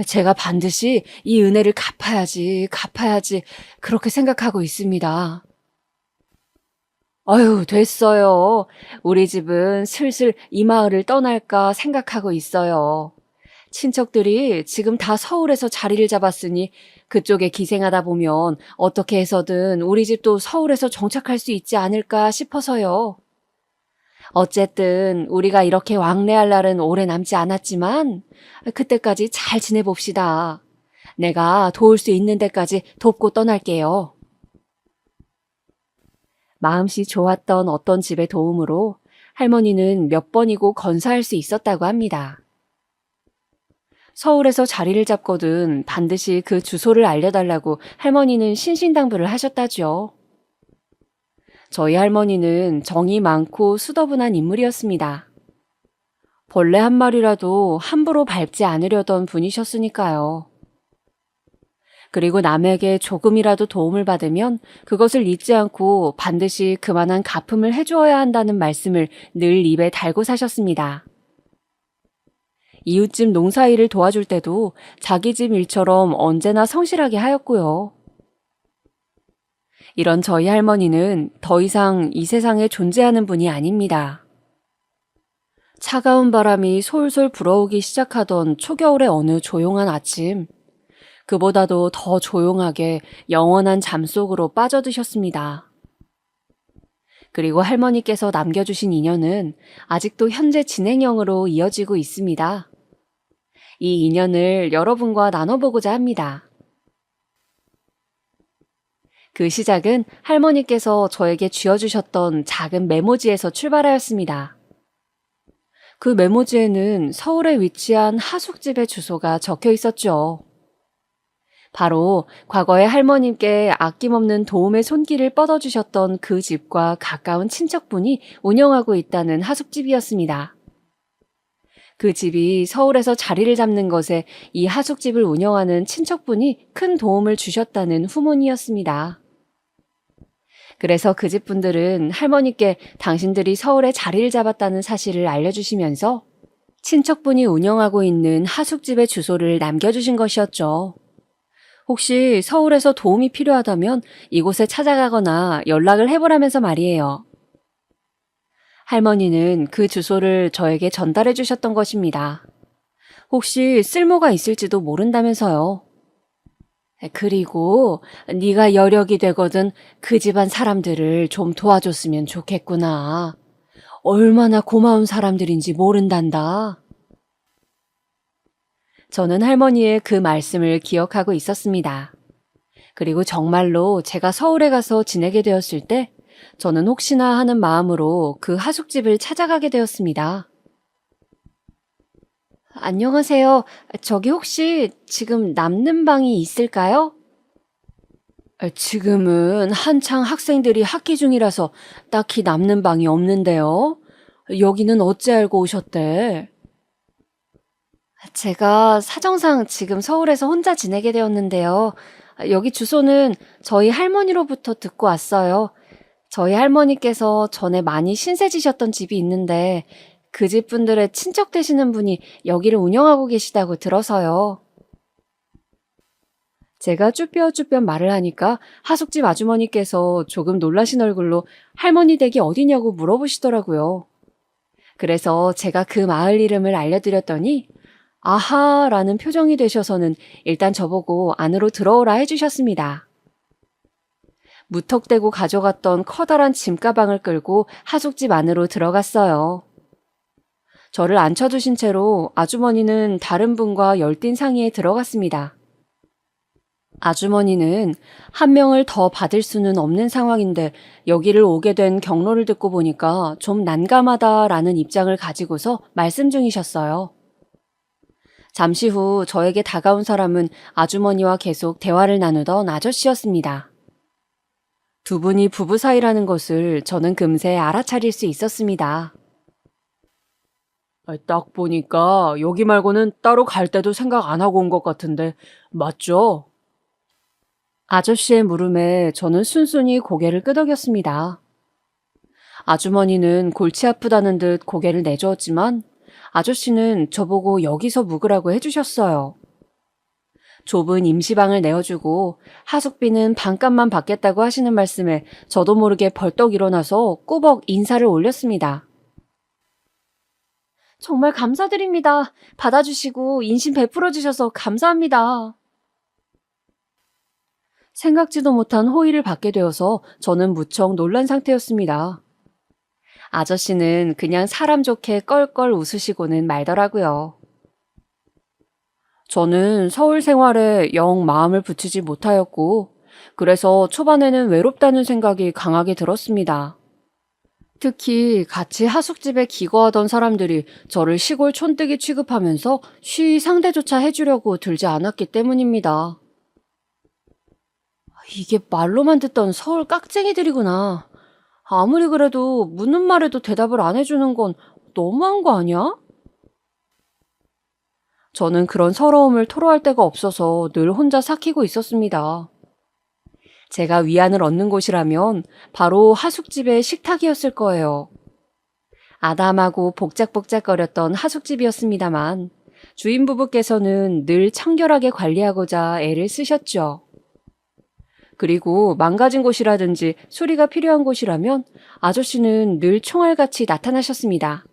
제가 반드시 이 은혜를 갚아야지 그렇게 생각하고 있습니다. 아유, 됐어요. 우리 집은 슬슬 이 마을을 떠날까 생각하고 있어요. 친척들이 지금 다 서울에서 자리를 잡았으니 그쪽에 기생하다 보면 어떻게 해서든 우리 집도 서울에서 정착할 수 있지 않을까 싶어서요. 어쨌든 우리가 이렇게 왕래할 날은 오래 남지 않았지만 그때까지 잘 지내봅시다. 내가 도울 수 있는 데까지 돕고 떠날게요. 마음씨 좋았던 어떤 집의 도움으로 할머니는 몇 번이고 건사할 수 있었다고 합니다. 서울에서 자리를 잡거든 반드시 그 주소를 알려달라고 할머니는 신신당부를 하셨다죠. 저희 할머니는 정이 많고 수더분한 인물이었습니다. 벌레 한 마리라도 함부로 밟지 않으려던 분이셨으니까요. 그리고 남에게 조금이라도 도움을 받으면 그것을 잊지 않고 반드시 그만한 갚음을 해주어야 한다는 말씀을 늘 입에 달고 사셨습니다. 이웃집 농사일을 도와줄 때도 자기 집 일처럼 언제나 성실하게 하였고요. 이런 저희 할머니는 더 이상 이 세상에 존재하는 분이 아닙니다. 차가운 바람이 솔솔 불어오기 시작하던 초겨울의 어느 조용한 아침, 그보다도 더 조용하게 영원한 잠 속으로 빠져드셨습니다. 그리고 할머니께서 남겨주신 인연은 아직도 현재 진행형으로 이어지고 있습니다. 이 인연을 여러분과 나눠보고자 합니다. 그 시작은 할머니께서 저에게 쥐어주셨던 작은 메모지에서 출발하였습니다. 그 메모지에는 서울에 위치한 하숙집의 주소가 적혀 있었죠. 바로 과거에 할머님께 아낌없는 도움의 손길을 뻗어주셨던 그 집과 가까운 친척분이 운영하고 있다는 하숙집이었습니다. 그 집이 서울에서 자리를 잡는 것에 이 하숙집을 운영하는 친척분이 큰 도움을 주셨다는 후문이었습니다. 그래서 그 집분들은 할머니께 당신들이 서울에 자리를 잡았다는 사실을 알려주시면서 친척분이 운영하고 있는 하숙집의 주소를 남겨주신 것이었죠. 혹시 서울에서 도움이 필요하다면 이곳에 찾아가거나 연락을 해보라면서 말이에요. 할머니는 그 주소를 저에게 전달해 주셨던 것입니다. 혹시 쓸모가 있을지도 모른다면서요. 그리고 네가 여력이 되거든 그 집안 사람들을 좀 도와줬으면 좋겠구나. 얼마나 고마운 사람들인지 모른단다. 저는 할머니의 그 말씀을 기억하고 있었습니다. 그리고 정말로 제가 서울에 가서 지내게 되었을 때 저는 혹시나 하는 마음으로 그 하숙집을 찾아가게 되었습니다. 안녕하세요. 저기 혹시 지금 남는 방이 있을까요? 지금은 한창 학생들이 학기 중이라서 딱히 남는 방이 없는데요. 여기는 어찌 알고 오셨대? 제가 사정상 지금 서울에서 혼자 지내게 되었는데요. 여기 주소는 저희 할머니로부터 듣고 왔어요. 저희 할머니께서 전에 많이 신세지셨던 집이 있는데 그 집 분들의 친척 되시는 분이 여기를 운영하고 계시다고 들어서요. 제가 쭈뼛쭈뼛 말을 하니까 하숙집 아주머니께서 조금 놀라신 얼굴로 할머니 댁이 어디냐고 물어보시더라고요. 그래서 제가 그 마을 이름을 알려드렸더니 아하라는 표정이 되셔서는 일단 저보고 안으로 들어오라 해주셨습니다. 무턱대고 가져갔던 커다란 짐가방을 끌고 하숙집 안으로 들어갔어요. 저를 앉혀두신 채로 아주머니는 다른 분과 열띤 상의에 들어갔습니다. 아주머니는 한 명을 더 받을 수는 없는 상황인데 여기를 오게 된 경로를 듣고 보니까 좀 난감하다라는 입장을 가지고서 말씀 중이셨어요. 잠시 후 저에게 다가온 사람은 아주머니와 계속 대화를 나누던 아저씨였습니다. 두 분이 부부 사이라는 것을 저는 금세 알아차릴 수 있었습니다. 딱 보니까 여기 말고는 따로 갈 데도 생각 안 하고 온 것 같은데 맞죠? 아저씨의 물음에 저는 순순히 고개를 끄덕였습니다. 아주머니는 골치 아프다는 듯 고개를 내저었지만 아저씨는 저보고 여기서 묵으라고 해주셨어요. 좁은 임시방을 내어주고 하숙비는 반값만 받겠다고 하시는 말씀에 저도 모르게 벌떡 일어나서 꾸벅 인사를 올렸습니다. 정말 감사드립니다. 받아주시고 인심 베풀어 주셔서 감사합니다. 생각지도 못한 호의를 받게 되어서 저는 무척 놀란 상태였습니다. 아저씨는 그냥 사람 좋게 껄껄 웃으시고는 말더라고요. 저는 서울 생활에 영 마음을 붙이지 못하였고, 그래서 초반에는 외롭다는 생각이 강하게 들었습니다. 특히 같이 하숙집에 기거하던 사람들이 저를 시골 촌뜨기 취급하면서 쉬이 상대조차 해주려고 들지 않았기 때문입니다. 이게 말로만 듣던 서울 깍쟁이들이구나. 아무리 그래도 묻는 말에도 대답을 안 해주는 건 너무한 거 아니야? 저는 그런 서러움을 토로할 데가 없어서 늘 혼자 삭히고 있었습니다. 제가 위안을 얻는 곳이라면 바로 하숙집의 식탁이었을 거예요. 아담하고 복작복작거렸던 하숙집이었습니다만 주인 부부께서는 늘 청결하게 관리하고자 애를 쓰셨죠. 그리고 망가진 곳이라든지 수리가 필요한 곳이라면 아저씨는 늘 총알같이 나타나셨습니다.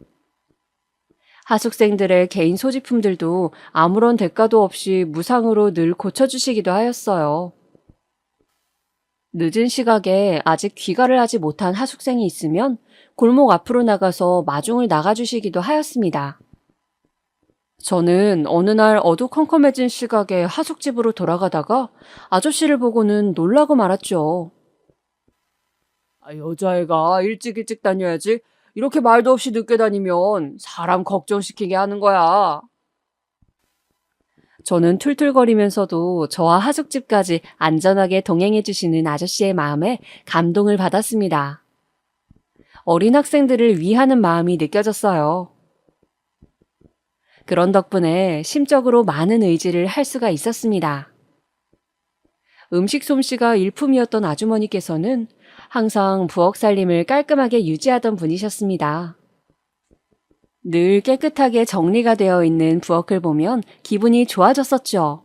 하숙생들의 개인 소지품들도 아무런 대가도 없이 무상으로 늘 고쳐주시기도 하였어요. 늦은 시각에 아직 귀가를 하지 못한 하숙생이 있으면 골목 앞으로 나가서 마중을 나가주시기도 하였습니다. 저는 어느 날 어두컴컴해진 시각에 하숙집으로 돌아가다가 아저씨를 보고는 놀라고 말았죠. 여자애가 일찍 다녀야지. 이렇게 말도 없이 늦게 다니면 사람 걱정시키게 하는 거야. 저는 툴툴거리면서도 저와 하숙집까지 안전하게 동행해 주시는 아저씨의 마음에 감동을 받았습니다. 어린 학생들을 위하는 마음이 느껴졌어요. 그런 덕분에 심적으로 많은 의지를 할 수가 있었습니다. 음식 솜씨가 일품이었던 아주머니께서는 항상 부엌 살림을 깔끔하게 유지하던 분이셨습니다. 늘 깨끗하게 정리가 되어 있는 부엌을 보면 기분이 좋아졌었죠.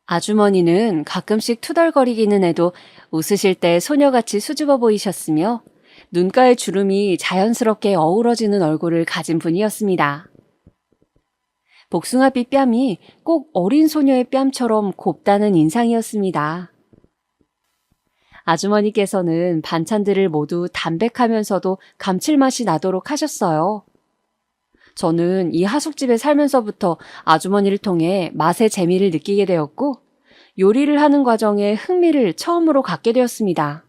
아주머니는 가끔씩 투덜거리기는 해도 웃으실 때 소녀같이 수줍어 보이셨으며 눈가의 주름이 자연스럽게 어우러지는 얼굴을 가진 분이었습니다. 복숭아빛 뺨이 꼭 어린 소녀의 뺨처럼 곱다는 인상이었습니다. 아주머니께서는 반찬들을 모두 담백하면서도 감칠맛이 나도록 하셨어요. 저는 이 하숙집에 살면서부터 아주머니를 통해 맛의 재미를 느끼게 되었고, 요리를 하는 과정에 흥미를 처음으로 갖게 되었습니다.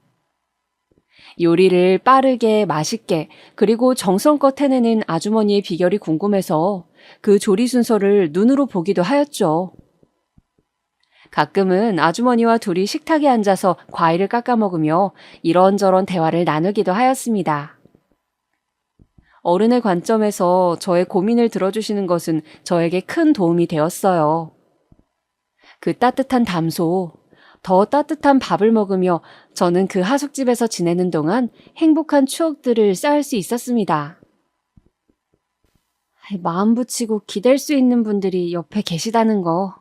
요리를 빠르게, 맛있게, 그리고 정성껏 해내는 아주머니의 비결이 궁금해서 그 조리 순서를 눈으로 보기도 하였죠. 가끔은 아주머니와 둘이 식탁에 앉아서 과일을 깎아 먹으며 이런저런 대화를 나누기도 하였습니다. 어른의 관점에서 저의 고민을 들어주시는 것은 저에게 큰 도움이 되었어요. 그 따뜻한 담소, 더 따뜻한 밥을 먹으며 저는 그 하숙집에서 지내는 동안 행복한 추억들을 쌓을 수 있었습니다. 마음 붙이고 기댈 수 있는 분들이 옆에 계시다는 거,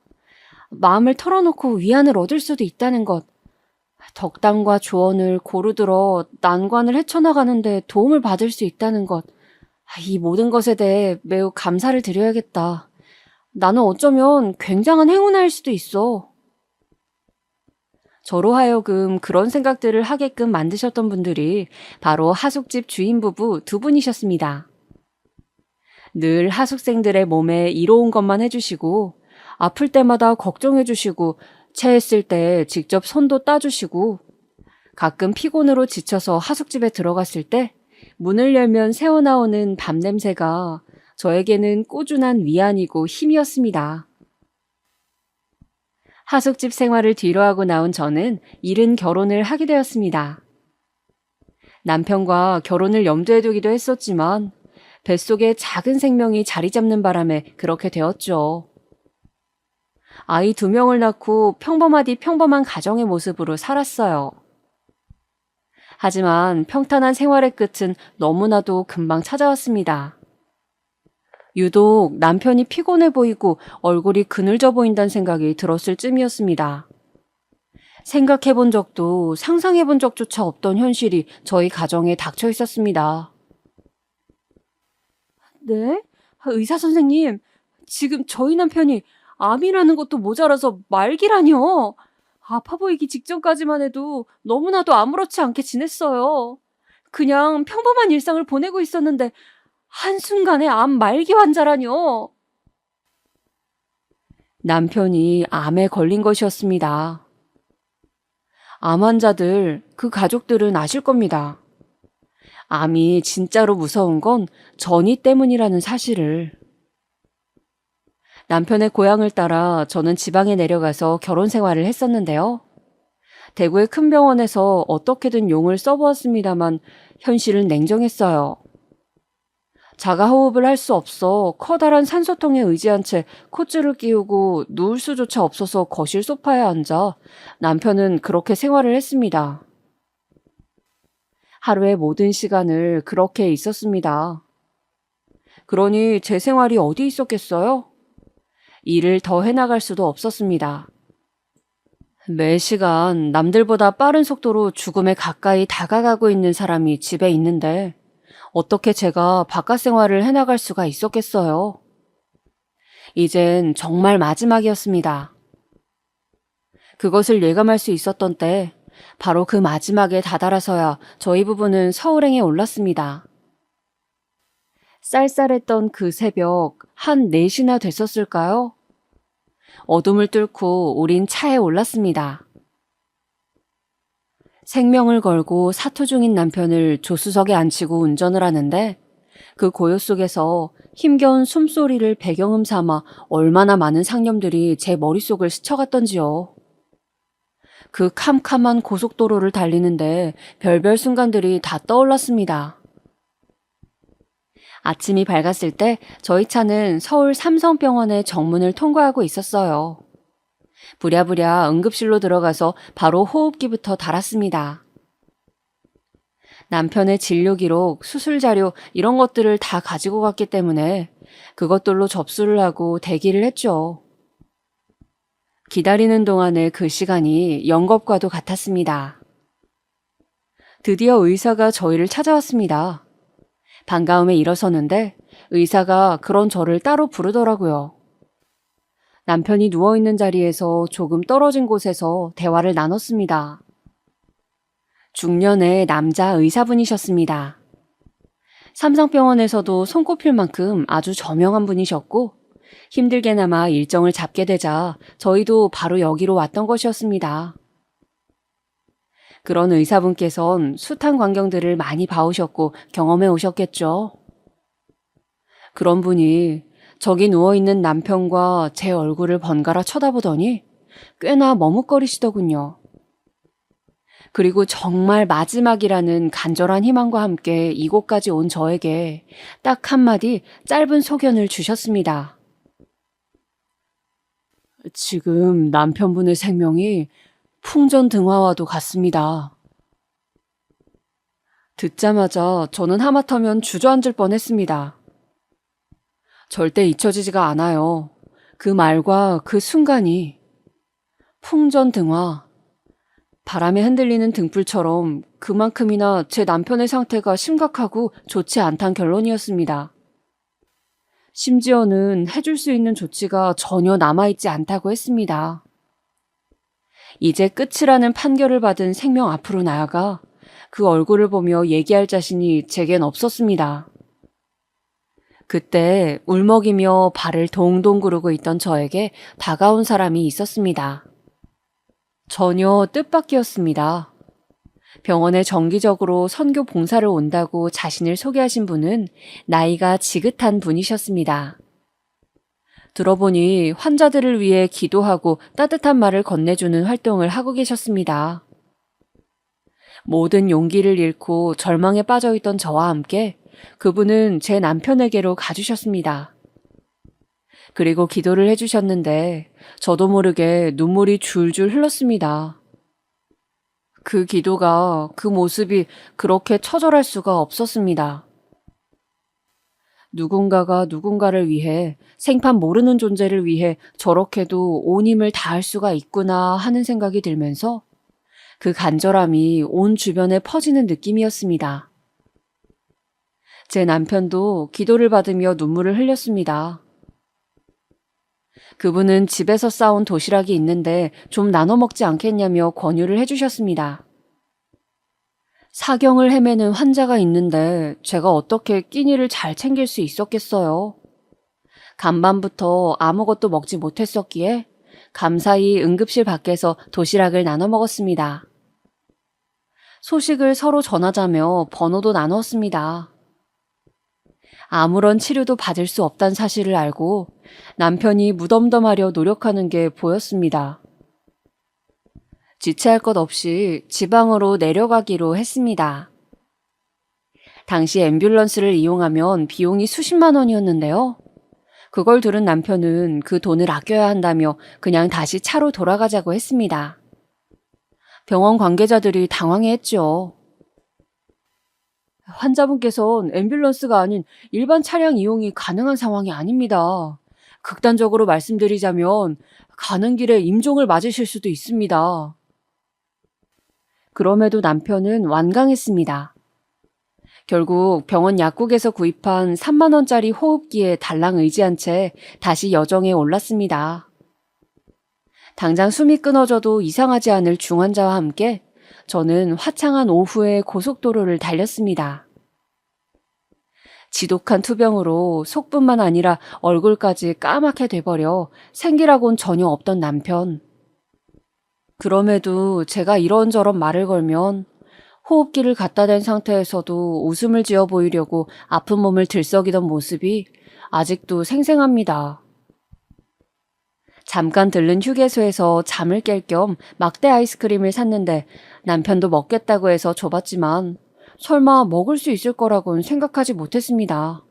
마음을 털어놓고 위안을 얻을 수도 있다는 것, 덕담과 조언을 고루 들어 난관을 헤쳐나가는데 도움을 받을 수 있다는 것, 이 모든 것에 대해 매우 감사를 드려야겠다. 나는 어쩌면 굉장한 행운아일 수도 있어. 저로 하여금 그런 생각들을 하게끔 만드셨던 분들이 바로 하숙집 주인 부부 두 분이셨습니다. 늘 하숙생들의 몸에 이로운 것만 해주시고, 아플 때마다 걱정해주시고, 체했을 때 직접 손도 따주시고, 가끔 피곤으로 지쳐서 하숙집에 들어갔을 때 문을 열면 새어나오는 밤 냄새가 저에게는 꾸준한 위안이고 힘이었습니다. 하숙집 생활을 뒤로하고 나온 저는 이른 결혼을 하게 되었습니다. 남편과 결혼을 염두에 두기도 했었지만 뱃속에 작은 생명이 자리 잡는 바람에 그렇게 되었죠. 아이 2명을 낳고 평범하디 평범한 가정의 모습으로 살았어요. 하지만 평탄한 생활의 끝은 너무나도 금방 찾아왔습니다. 유독 남편이 피곤해 보이고 얼굴이 그늘져 보인다는 생각이 들었을 쯤이었습니다. 생각해 본 적도 상상해 본 적조차 없던 현실이 저희 가정에 닥쳐 있었습니다. 네? 의사 선생님, 지금 저희 남편이 암이라는 것도 모자라서 말기라뇨. 아파 보이기 직전까지만 해도 너무나도 아무렇지 않게 지냈어요. 그냥 평범한 일상을 보내고 있었는데 한순간에 암 말기 환자라뇨. 남편이 암에 걸린 것이었습니다. 암 환자들, 그 가족들은 아실 겁니다. 암이 진짜로 무서운 건 전이 때문이라는 사실을. 남편의 고향을 따라 저는 지방에 내려가서 결혼 생활을 했었는데요. 대구의 큰 병원에서 어떻게든 용을 써보았습니다만 현실은 냉정했어요. 자가호흡을 할 수 없어 커다란 산소통에 의지한 채 콧줄을 끼우고 누울 수조차 없어서 거실 소파에 앉아 남편은 그렇게 생활을 했습니다. 하루의 모든 시간을 그렇게 있었습니다. 그러니 제 생활이 어디 있었겠어요? 일을 더 해나갈 수도 없었습니다. 매 시간 남들보다 빠른 속도로 죽음에 가까이 다가가고 있는 사람이 집에 있는데 어떻게 제가 바깥 생활을 해나갈 수가 있었겠어요? 이젠 정말 마지막이었습니다. 그것을 예감할 수 있었던 때 바로 그 마지막에 다다라서야 저희 부부는 서울행에 올랐습니다. 쌀쌀했던 그 새벽 한 4시나 됐었을까요? 어둠을 뚫고 우린 차에 올랐습니다. 생명을 걸고 사투 중인 남편을 조수석에 앉히고 운전을 하는데 그 고요 속에서 힘겨운 숨소리를 배경음 삼아 얼마나 많은 상념들이 제 머릿속을 스쳐갔던지요. 그 캄캄한 고속도로를 달리는데 별별 순간들이 다 떠올랐습니다. 아침이 밝았을 때 저희 차는 서울 삼성병원의 정문을 통과하고 있었어요. 부랴부랴 응급실로 들어가서 바로 호흡기부터 달았습니다. 남편의 진료 기록, 수술 자료 이런 것들을 다 가지고 갔기 때문에 그것들로 접수를 하고 대기를 했죠. 기다리는 동안의 그 시간이 영겁과도 같았습니다. 드디어 의사가 저희를 찾아왔습니다. 반가움에 일어서는데 의사가 그런 저를 따로 부르더라고요. 남편이 누워있는 자리에서 조금 떨어진 곳에서 대화를 나눴습니다. 중년의 남자 의사분이셨습니다. 삼성병원에서도 손꼽힐 만큼 아주 저명한 분이셨고, 힘들게나마 일정을 잡게 되자 저희도 바로 여기로 왔던 것이었습니다. 그런 의사분께선 숱한 광경들을 많이 봐오셨고 경험해 오셨겠죠. 그런 분이 저기 누워있는 남편과 제 얼굴을 번갈아 쳐다보더니 꽤나 머뭇거리시더군요. 그리고 정말 마지막이라는 간절한 희망과 함께 이곳까지 온 저에게 딱 한마디 짧은 소견을 주셨습니다. 지금 남편분의 생명이 풍전등화와도 같습니다. 듣자마자 저는 하마터면 주저앉을 뻔했습니다. 절대 잊혀지지가 않아요. 그 말과 그 순간이 풍전등화, 바람에 흔들리는 등불처럼 그만큼이나 제 남편의 상태가 심각하고 좋지 않단 결론이었습니다. 심지어는 해줄 수 있는 조치가 전혀 남아있지 않다고 했습니다. 이제 끝이라는 판결을 받은 생명 앞으로 나아가 그 얼굴을 보며 얘기할 자신이 제겐 없었습니다. 그때 울먹이며 발을 동동 구르고 있던 저에게 다가온 사람이 있었습니다. 전혀 뜻밖이었습니다. 병원에 정기적으로 선교 봉사를 온다고 자신을 소개하신 분은 나이가 지긋한 분이셨습니다. 들어보니 환자들을 위해 기도하고 따뜻한 말을 건네주는 활동을 하고 계셨습니다. 모든 용기를 잃고 절망에 빠져있던 저와 함께 그분은 제 남편에게로 가주셨습니다. 그리고 기도를 해주셨는데 저도 모르게 눈물이 줄줄 흘렀습니다. 그 기도가, 그 모습이 그렇게 처절할 수가 없었습니다. 누군가가 누군가를 위해, 생판 모르는 존재를 위해 저렇게도 온 힘을 다할 수가 있구나 하는 생각이 들면서 그 간절함이 온 주변에 퍼지는 느낌이었습니다. 제 남편도 기도를 받으며 눈물을 흘렸습니다. 그분은 집에서 싸온 도시락이 있는데 좀 나눠 먹지 않겠냐며 권유를 해주셨습니다. 사경을 헤매는 환자가 있는데 제가 어떻게 끼니를 잘 챙길 수 있었겠어요. 간밤부터 아무것도 먹지 못했었기에 감사히 응급실 밖에서 도시락을 나눠 먹었습니다. 소식을 서로 전하자며 번호도 나누었습니다. 아무런 치료도 받을 수 없다는 사실을 알고 남편이 무덤덤하려 노력하는 게 보였습니다. 지체할 것 없이 지방으로 내려가기로 했습니다. 당시 앰뷸런스를 이용하면 비용이 수십만 원이었는데요. 그걸 들은 남편은 그 돈을 아껴야 한다며 그냥 다시 차로 돌아가자고 했습니다. 병원 관계자들이 당황해했죠. 환자분께선 앰뷸런스가 아닌 일반 차량 이용이 가능한 상황이 아닙니다. 극단적으로 말씀드리자면 가는 길에 임종을 맞으실 수도 있습니다. 그럼에도 남편은 완강했습니다. 결국 병원 약국에서 구입한 3만 원짜리 호흡기에 달랑 의지한 채 다시 여정에 올랐습니다. 당장 숨이 끊어져도 이상하지 않을 중환자와 함께 저는 화창한 오후에 고속도로를 달렸습니다. 지독한 투병으로 속뿐만 아니라 얼굴까지 까맣게 돼버려 생기라고는 전혀 없던 남편. 그럼에도 제가 이런저런 말을 걸면 호흡기를 갖다 댄 상태에서도 웃음을 지어 보이려고 아픈 몸을 들썩이던 모습이 아직도 생생합니다. 잠깐 들른 휴게소에서 잠을 깰 겸 막대 아이스크림을 샀는데 남편도 먹겠다고 해서 줘봤지만 설마 먹을 수 있을 거라고는 생각하지 못했습니다.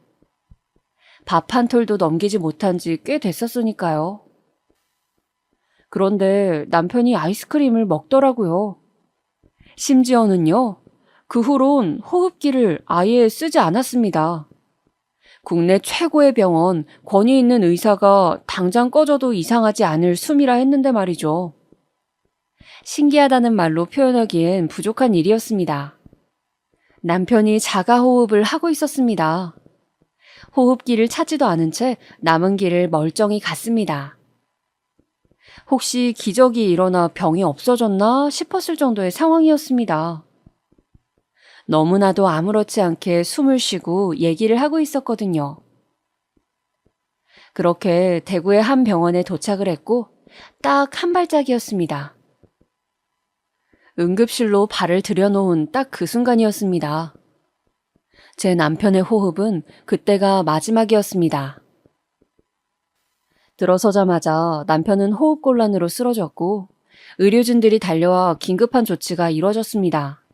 밥 한 톨도 넘기지 못한 지 꽤 됐었으니까요. 그런데 남편이 아이스크림을 먹더라고요. 심지어는요, 그 후론 호흡기를 아예 쓰지 않았습니다. 국내 최고의 병원, 권위 있는 의사가 당장 꺼져도 이상하지 않을 숨이라 했는데 말이죠. 신기하다는 말로 표현하기엔 부족한 일이었습니다. 남편이 자가호흡을 하고 있었습니다. 호흡기를 찾지도 않은 채 남은 길을 멀쩡히 갔습니다. 혹시 기적이 일어나 병이 없어졌나 싶었을 정도의 상황이었습니다. 너무나도 아무렇지 않게 숨을 쉬고 얘기를 하고 있었거든요. 그렇게 대구의 한 병원에 도착을 했고 딱 한 발짝이었습니다. 응급실로 발을 들여놓은 딱 그 순간이었습니다. 제 남편의 호흡은 그때가 마지막이었습니다. 들어서자마자 남편은 호흡곤란으로 쓰러졌고 의료진들이 달려와 긴급한 조치가 이루어졌습니다.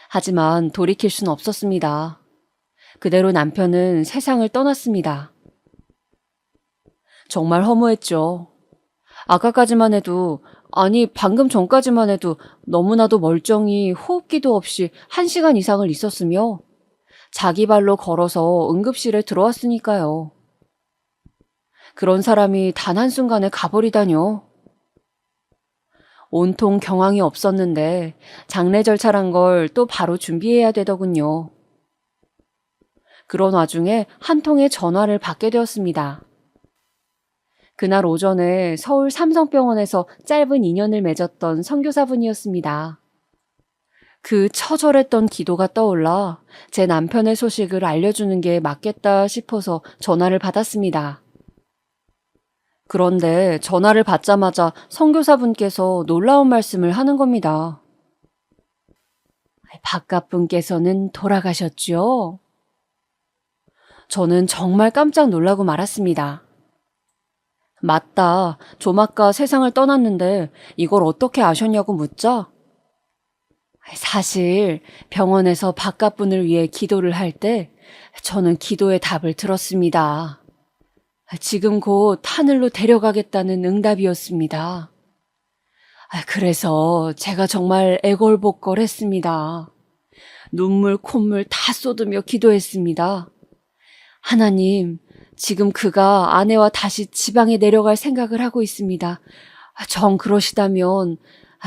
하지만 돌이킬 순 없었습니다. 그대로 남편은 세상을 떠났습니다. 정말 허무했죠. 아까까지만 해도, 아니 방금 전까지만 해도 너무나도 멀쩡히 호흡기도 없이 1시간 이상을 있었으며 자기 발로 걸어서 응급실에 들어왔으니까요. 그런 사람이 단 한순간에 가버리다뇨. 온통 경황이 없었는데 장례 절차란 걸 또 바로 준비해야 되더군요. 그런 와중에 한 통의 전화를 받게 되었습니다. 그날 오전에 서울 삼성병원에서 짧은 인연을 맺었던 선교사분이었습니다. 그 처절했던 기도가 떠올라 제 남편의 소식을 알려주는 게 맞겠다 싶어서 전화를 받았습니다. 그런데 전화를 받자마자 선교사분께서 놀라운 말씀을 하는 겁니다. 바깥분께서는 돌아가셨죠? 저는 정말 깜짝 놀라고 말았습니다. 맞다. 조마까 세상을 떠났는데 이걸 어떻게 아셨냐고 묻자 사실 병원에서 바깥분을 위해 기도를 할 때 저는 기도의 답을 들었습니다. 지금 곧 하늘로 데려가겠다는 응답이었습니다. 그래서 제가 정말 애걸복걸했습니다. 눈물, 콧물 다 쏟으며 기도했습니다. 하나님, 지금 그가 아내와 다시 지방에 내려갈 생각을 하고 있습니다. 정 그러시다면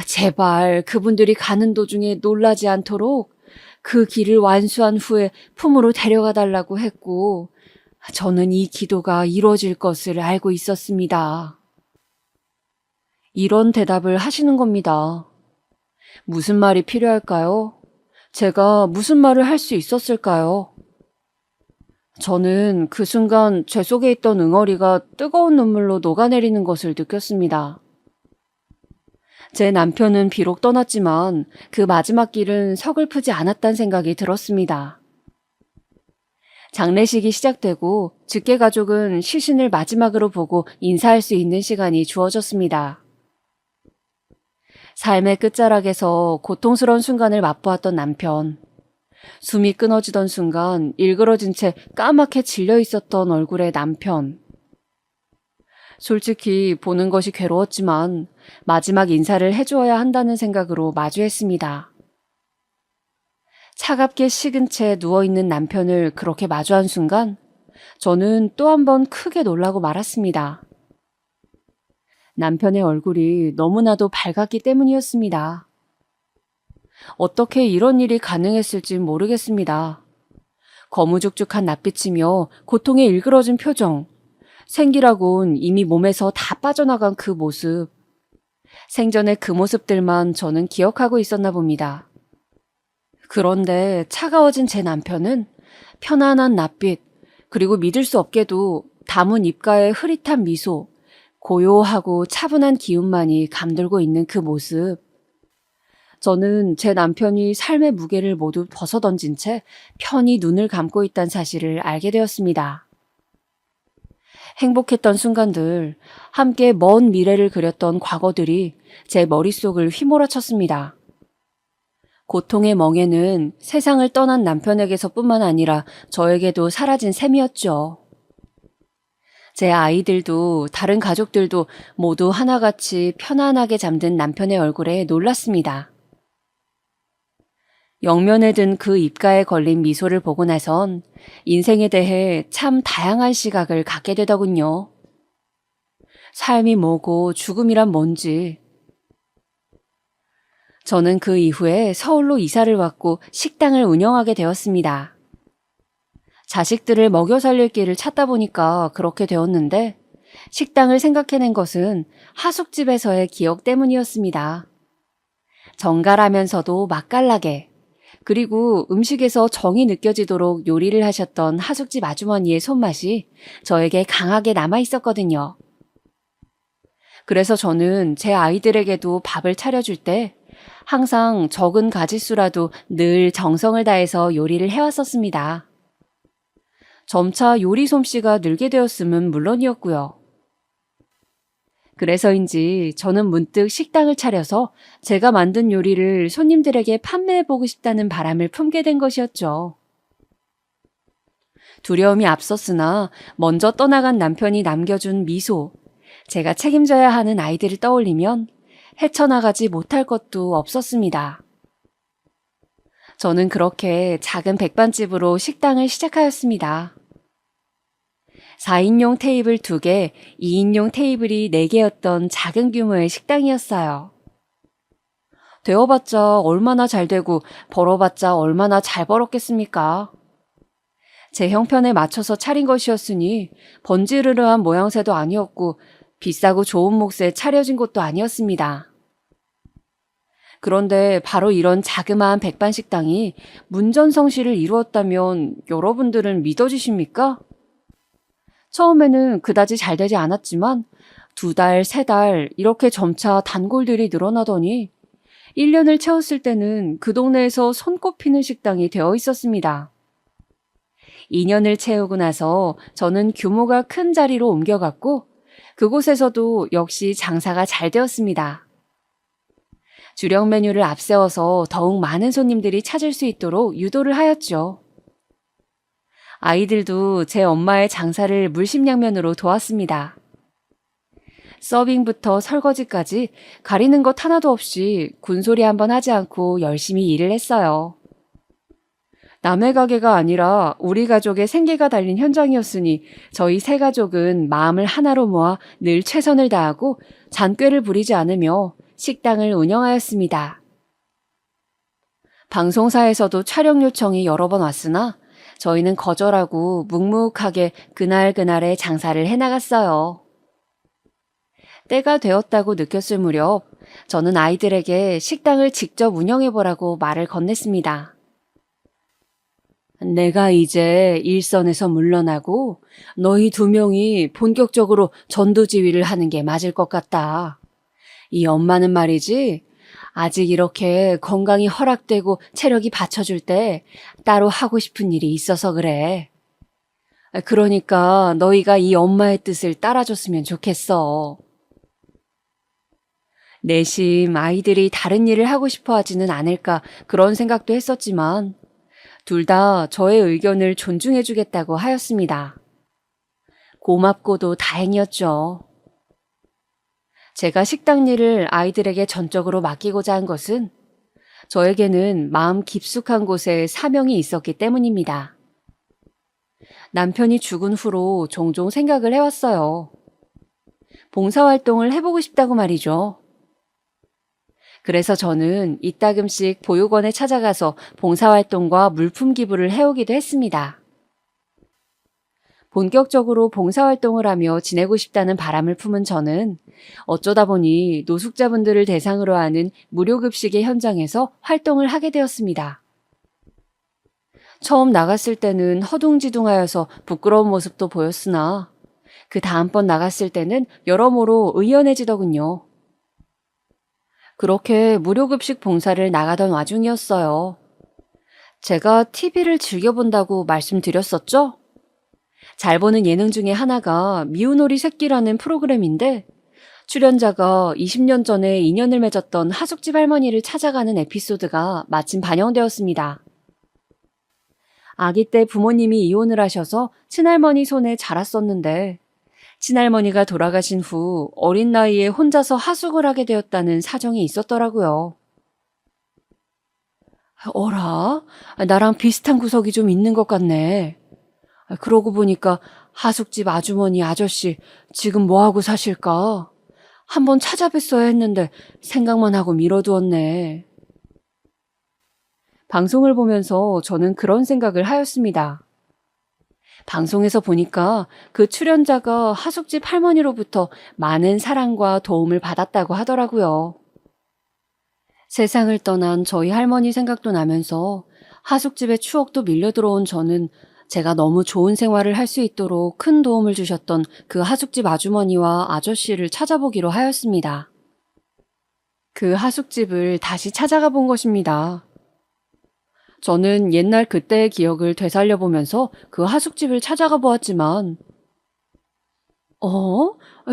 제발 그분들이 가는 도중에 놀라지 않도록 그 길을 완수한 후에 품으로 데려가 달라고 했고 저는 이 기도가 이루어질 것을 알고 있었습니다. 이런 대답을 하시는 겁니다. 무슨 말이 필요할까요? 제가 무슨 말을 할 수 있었을까요? 저는 그 순간 제 속에 있던 응어리가 뜨거운 눈물로 녹아내리는 것을 느꼈습니다. 제 남편은 비록 떠났지만 그 마지막 길은 서글프지 않았다는 생각이 들었습니다. 장례식이 시작되고 직계 가족은 시신을 마지막으로 보고 인사할 수 있는 시간이 주어졌습니다. 삶의 끝자락에서 고통스러운 순간을 맛보았던 남편. 숨이 끊어지던 순간 일그러진 채 까맣게 질려 있었던 얼굴의 남편. 솔직히 보는 것이 괴로웠지만 마지막 인사를 해주어야 한다는 생각으로 마주했습니다. 차갑게 식은 채 누워있는 남편을 그렇게 마주한 순간 저는 또 한 번 크게 놀라고 말았습니다. 남편의 얼굴이 너무나도 밝았기 때문이었습니다. 어떻게 이런 일이 가능했을지 모르겠습니다. 거무죽죽한 낯빛이며 고통에 일그러진 표정, 생기라곤 이미 몸에서 다 빠져나간 그 모습, 생전의 그 모습들만 저는 기억하고 있었나 봅니다. 그런데 차가워진 제 남편은 편안한 낯빛, 그리고 믿을 수 없게도 다문 입가의 흐릿한 미소, 고요하고 차분한 기운만이 감돌고 있는 그 모습. 저는 제 남편이 삶의 무게를 모두 벗어던진 채 편히 눈을 감고 있다는 사실을 알게 되었습니다. 행복했던 순간들, 함께 먼 미래를 그렸던 과거들이 제 머릿속을 휘몰아쳤습니다. 고통의 멍에는 세상을 떠난 남편에게서뿐만 아니라 저에게도 사라진 셈이었죠. 제 아이들도 다른 가족들도 모두 하나같이 편안하게 잠든 남편의 얼굴에 놀랐습니다. 영면에 든 그 입가에 걸린 미소를 보고 나선 인생에 대해 참 다양한 시각을 갖게 되더군요. 삶이 뭐고 죽음이란 뭔지. 저는 그 이후에 서울로 이사를 왔고 식당을 운영하게 되었습니다. 자식들을 먹여 살릴 길을 찾다 보니까 그렇게 되었는데 식당을 생각해낸 것은 하숙집에서의 기억 때문이었습니다. 정갈하면서도 맛깔나게, 그리고 음식에서 정이 느껴지도록 요리를 하셨던 하숙집 아주머니의 손맛이 저에게 강하게 남아 있었거든요. 그래서 저는 제 아이들에게도 밥을 차려줄 때 항상 적은 가짓수라도 늘 정성을 다해서 요리를 해왔었습니다. 점차 요리 솜씨가 늘게 되었음은 물론이었고요. 그래서인지 저는 문득 식당을 차려서 제가 만든 요리를 손님들에게 판매해보고 싶다는 바람을 품게 된 것이었죠. 두려움이 앞섰으나 먼저 떠나간 남편이 남겨준 미소, 제가 책임져야 하는 아이들을 떠올리면 헤쳐나가지 못할 것도 없었습니다. 저는 그렇게 작은 백반집으로 식당을 시작하였습니다. 4인용 테이블 2개, 2인용 테이블이 4개였던 작은 규모의 식당이었어요. 되어봤자 얼마나 잘 되고 벌어봤자 얼마나 잘 벌었겠습니까? 제 형편에 맞춰서 차린 것이었으니 번지르르한 모양새도 아니었고 비싸고 좋은 몫에 차려진 것도 아니었습니다. 그런데 바로 이런 자그마한 백반식당이 문전성시를 이루었다면 여러분들은 믿어지십니까? 처음에는 그다지 잘 되지 않았지만 2달, 3달 이렇게 점차 단골들이 늘어나더니 1년을 채웠을 때는 그 동네에서 손꼽히는 식당이 되어 있었습니다. 2년을 채우고 나서 저는 규모가 큰 자리로 옮겨갔고 그곳에서도 역시 장사가 잘 되었습니다. 주력 메뉴를 앞세워서 더욱 많은 손님들이 찾을 수 있도록 유도를 하였죠. 아이들도 제 엄마의 장사를 물심양면으로 도왔습니다. 서빙부터 설거지까지 가리는 것 하나도 없이 군소리 한번 하지 않고 열심히 일을 했어요. 남의 가게가 아니라 우리 가족의 생계가 달린 현장이었으니 저희 세 가족은 마음을 하나로 모아 늘 최선을 다하고 잔꾀를 부리지 않으며 식당을 운영하였습니다. 방송사에서도 촬영 요청이 여러 번 왔으나 저희는 거절하고 묵묵하게 그날그날의 장사를 해나갔어요. 때가 되었다고 느꼈을 무렵 저는 아이들에게 식당을 직접 운영해보라고 말을 건넸습니다. 내가 이제 일선에서 물러나고 너희 2명이 본격적으로 전도지휘를 하는 게 맞을 것 같다. 이 엄마는 말이지 아직 이렇게 건강이 허락되고 체력이 받쳐줄 때 따로 하고 싶은 일이 있어서 그래. 그러니까 너희가 이 엄마의 뜻을 따라줬으면 좋겠어. 내심 아이들이 다른 일을 하고 싶어 하지는 않을까 그런 생각도 했었지만 둘 다 저의 의견을 존중해주겠다고 하였습니다. 고맙고도 다행이었죠. 제가 식당 일을 아이들에게 전적으로 맡기고자 한 것은 저에게는 마음 깊숙한 곳에 사명이 있었기 때문입니다. 남편이 죽은 후로 종종 생각을 해왔어요. 봉사활동을 해보고 싶다고 말이죠. 그래서 저는 이따금씩 보육원에 찾아가서 봉사활동과 물품 기부를 해오기도 했습니다. 본격적으로 봉사활동을 하며 지내고 싶다는 바람을 품은 저는 어쩌다 보니 노숙자분들을 대상으로 하는 무료급식의 현장에서 활동을 하게 되었습니다. 처음 나갔을 때는 허둥지둥하여서 부끄러운 모습도 보였으나 그 다음번 나갔을 때는 여러모로 의연해지더군요. 그렇게 무료급식 봉사를 나가던 와중이었어요. 제가 TV를 즐겨본다고 말씀드렸었죠? 잘 보는 예능 중에 하나가 미운오리 새끼라는 프로그램인데 출연자가 20년 전에 인연을 맺었던 하숙집 할머니를 찾아가는 에피소드가 마침 반영되었습니다. 아기 때 부모님이 이혼을 하셔서 친할머니 손에 자랐었는데 친할머니가 돌아가신 후 어린 나이에 혼자서 하숙을 하게 되었다는 사정이 있었더라고요. 어라? 나랑 비슷한 구석이 좀 있는 것 같네. 그러고 보니까 하숙집 아주머니 아저씨 지금 뭐하고 사실까? 한번 찾아뵀어야 했는데 생각만 하고 미뤄두었네. 방송을 보면서 저는 그런 생각을 하였습니다. 방송에서 보니까 그 출연자가 하숙집 할머니로부터 많은 사랑과 도움을 받았다고 하더라고요. 세상을 떠난 저희 할머니 생각도 나면서 하숙집의 추억도 밀려 들어온 저는 제가 너무 좋은 생활을 할 수 있도록 큰 도움을 주셨던 그 하숙집 아주머니와 아저씨를 찾아보기로 하였습니다. 그 하숙집을 다시 찾아가 본 것입니다. 저는 옛날 그때의 기억을 되살려 보면서 그 하숙집을 찾아가 보았지만,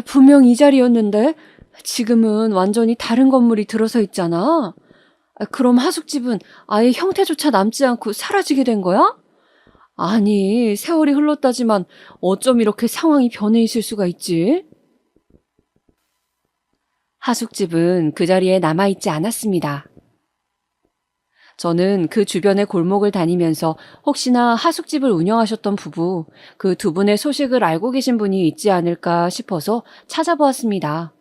분명 이 자리였는데 지금은 완전히 다른 건물이 들어서 있잖아. 그럼 하숙집은 아예 형태조차 남지 않고 사라지게 된 거야? 아니, 세월이 흘렀다지만 어쩜 이렇게 상황이 변해 있을 수가 있지? 하숙집은 그 자리에 남아있지 않았습니다. 저는 그 주변의 골목을 다니면서 혹시나 하숙집을 운영하셨던 부부, 그 두 분의 소식을 알고 계신 분이 있지 않을까 싶어서 찾아보았습니다.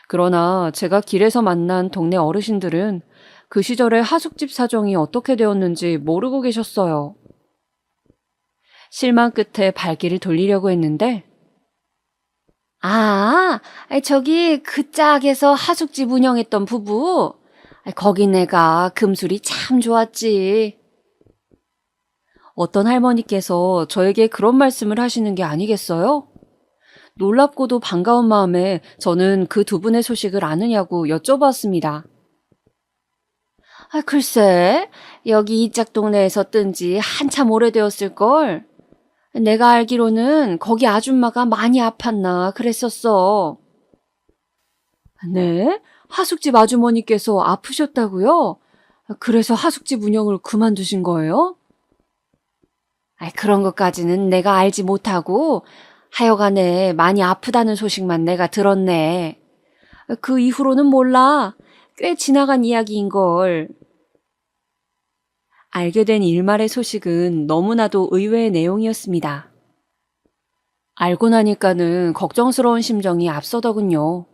그러나 제가 길에서 만난 동네 어르신들은 그 시절의 하숙집 사정이 어떻게 되었는지 모르고 계셨어요. 실망 끝에 발길을 돌리려고 했는데, 저기 그 짝에서 하숙집 운영했던 부부. 거기 내가 금술이 참 좋았지. 어떤 할머니께서 저에게 그런 말씀을 하시는 게 아니겠어요? 놀랍고도 반가운 마음에 저는 그 두 분의 소식을 아느냐고 여쭤봤습니다. 글쎄, 여기 이 짝 동네에서 뜬 지 한참 오래되었을걸. 내가 알기로는 거기 아줌마가 많이 아팠나 그랬었어. 네? 하숙집 아주머니께서 아프셨다고요? 그래서 하숙집 운영을 그만두신 거예요? 그런 것까지는 내가 알지 못하고 하여간에 많이 아프다는 소식만 내가 들었네. 그 이후로는 몰라. 꽤 지나간 이야기인걸. 알게 된 일말의 소식은 너무나도 의외의 내용이었습니다. 알고 나니까는 걱정스러운 심정이 앞서더군요.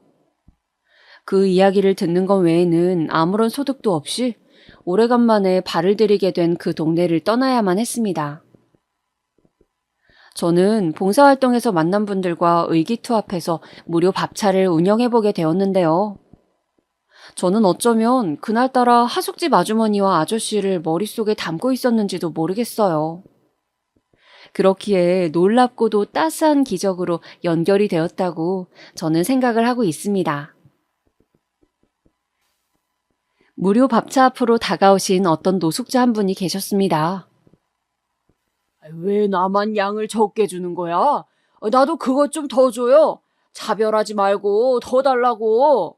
그 이야기를 듣는 것 외에는 아무런 소득도 없이 오래간만에 발을 들이게 된 그 동네를 떠나야만 했습니다. 저는 봉사활동에서 만난 분들과 의기투합해서 무료 밥차를 운영해보게 되었는데요. 저는 어쩌면 그날따라 하숙집 아주머니와 아저씨를 머릿속에 담고 있었는지도 모르겠어요. 그렇기에 놀랍고도 따스한 기적으로 연결이 되었다고 저는 생각을 하고 있습니다. 무료 밥차 앞으로 다가오신 어떤 노숙자 한 분이 계셨습니다. 왜 나만 양을 적게 주는 거야? 나도 그것 좀 더 줘요. 차별하지 말고 더 달라고.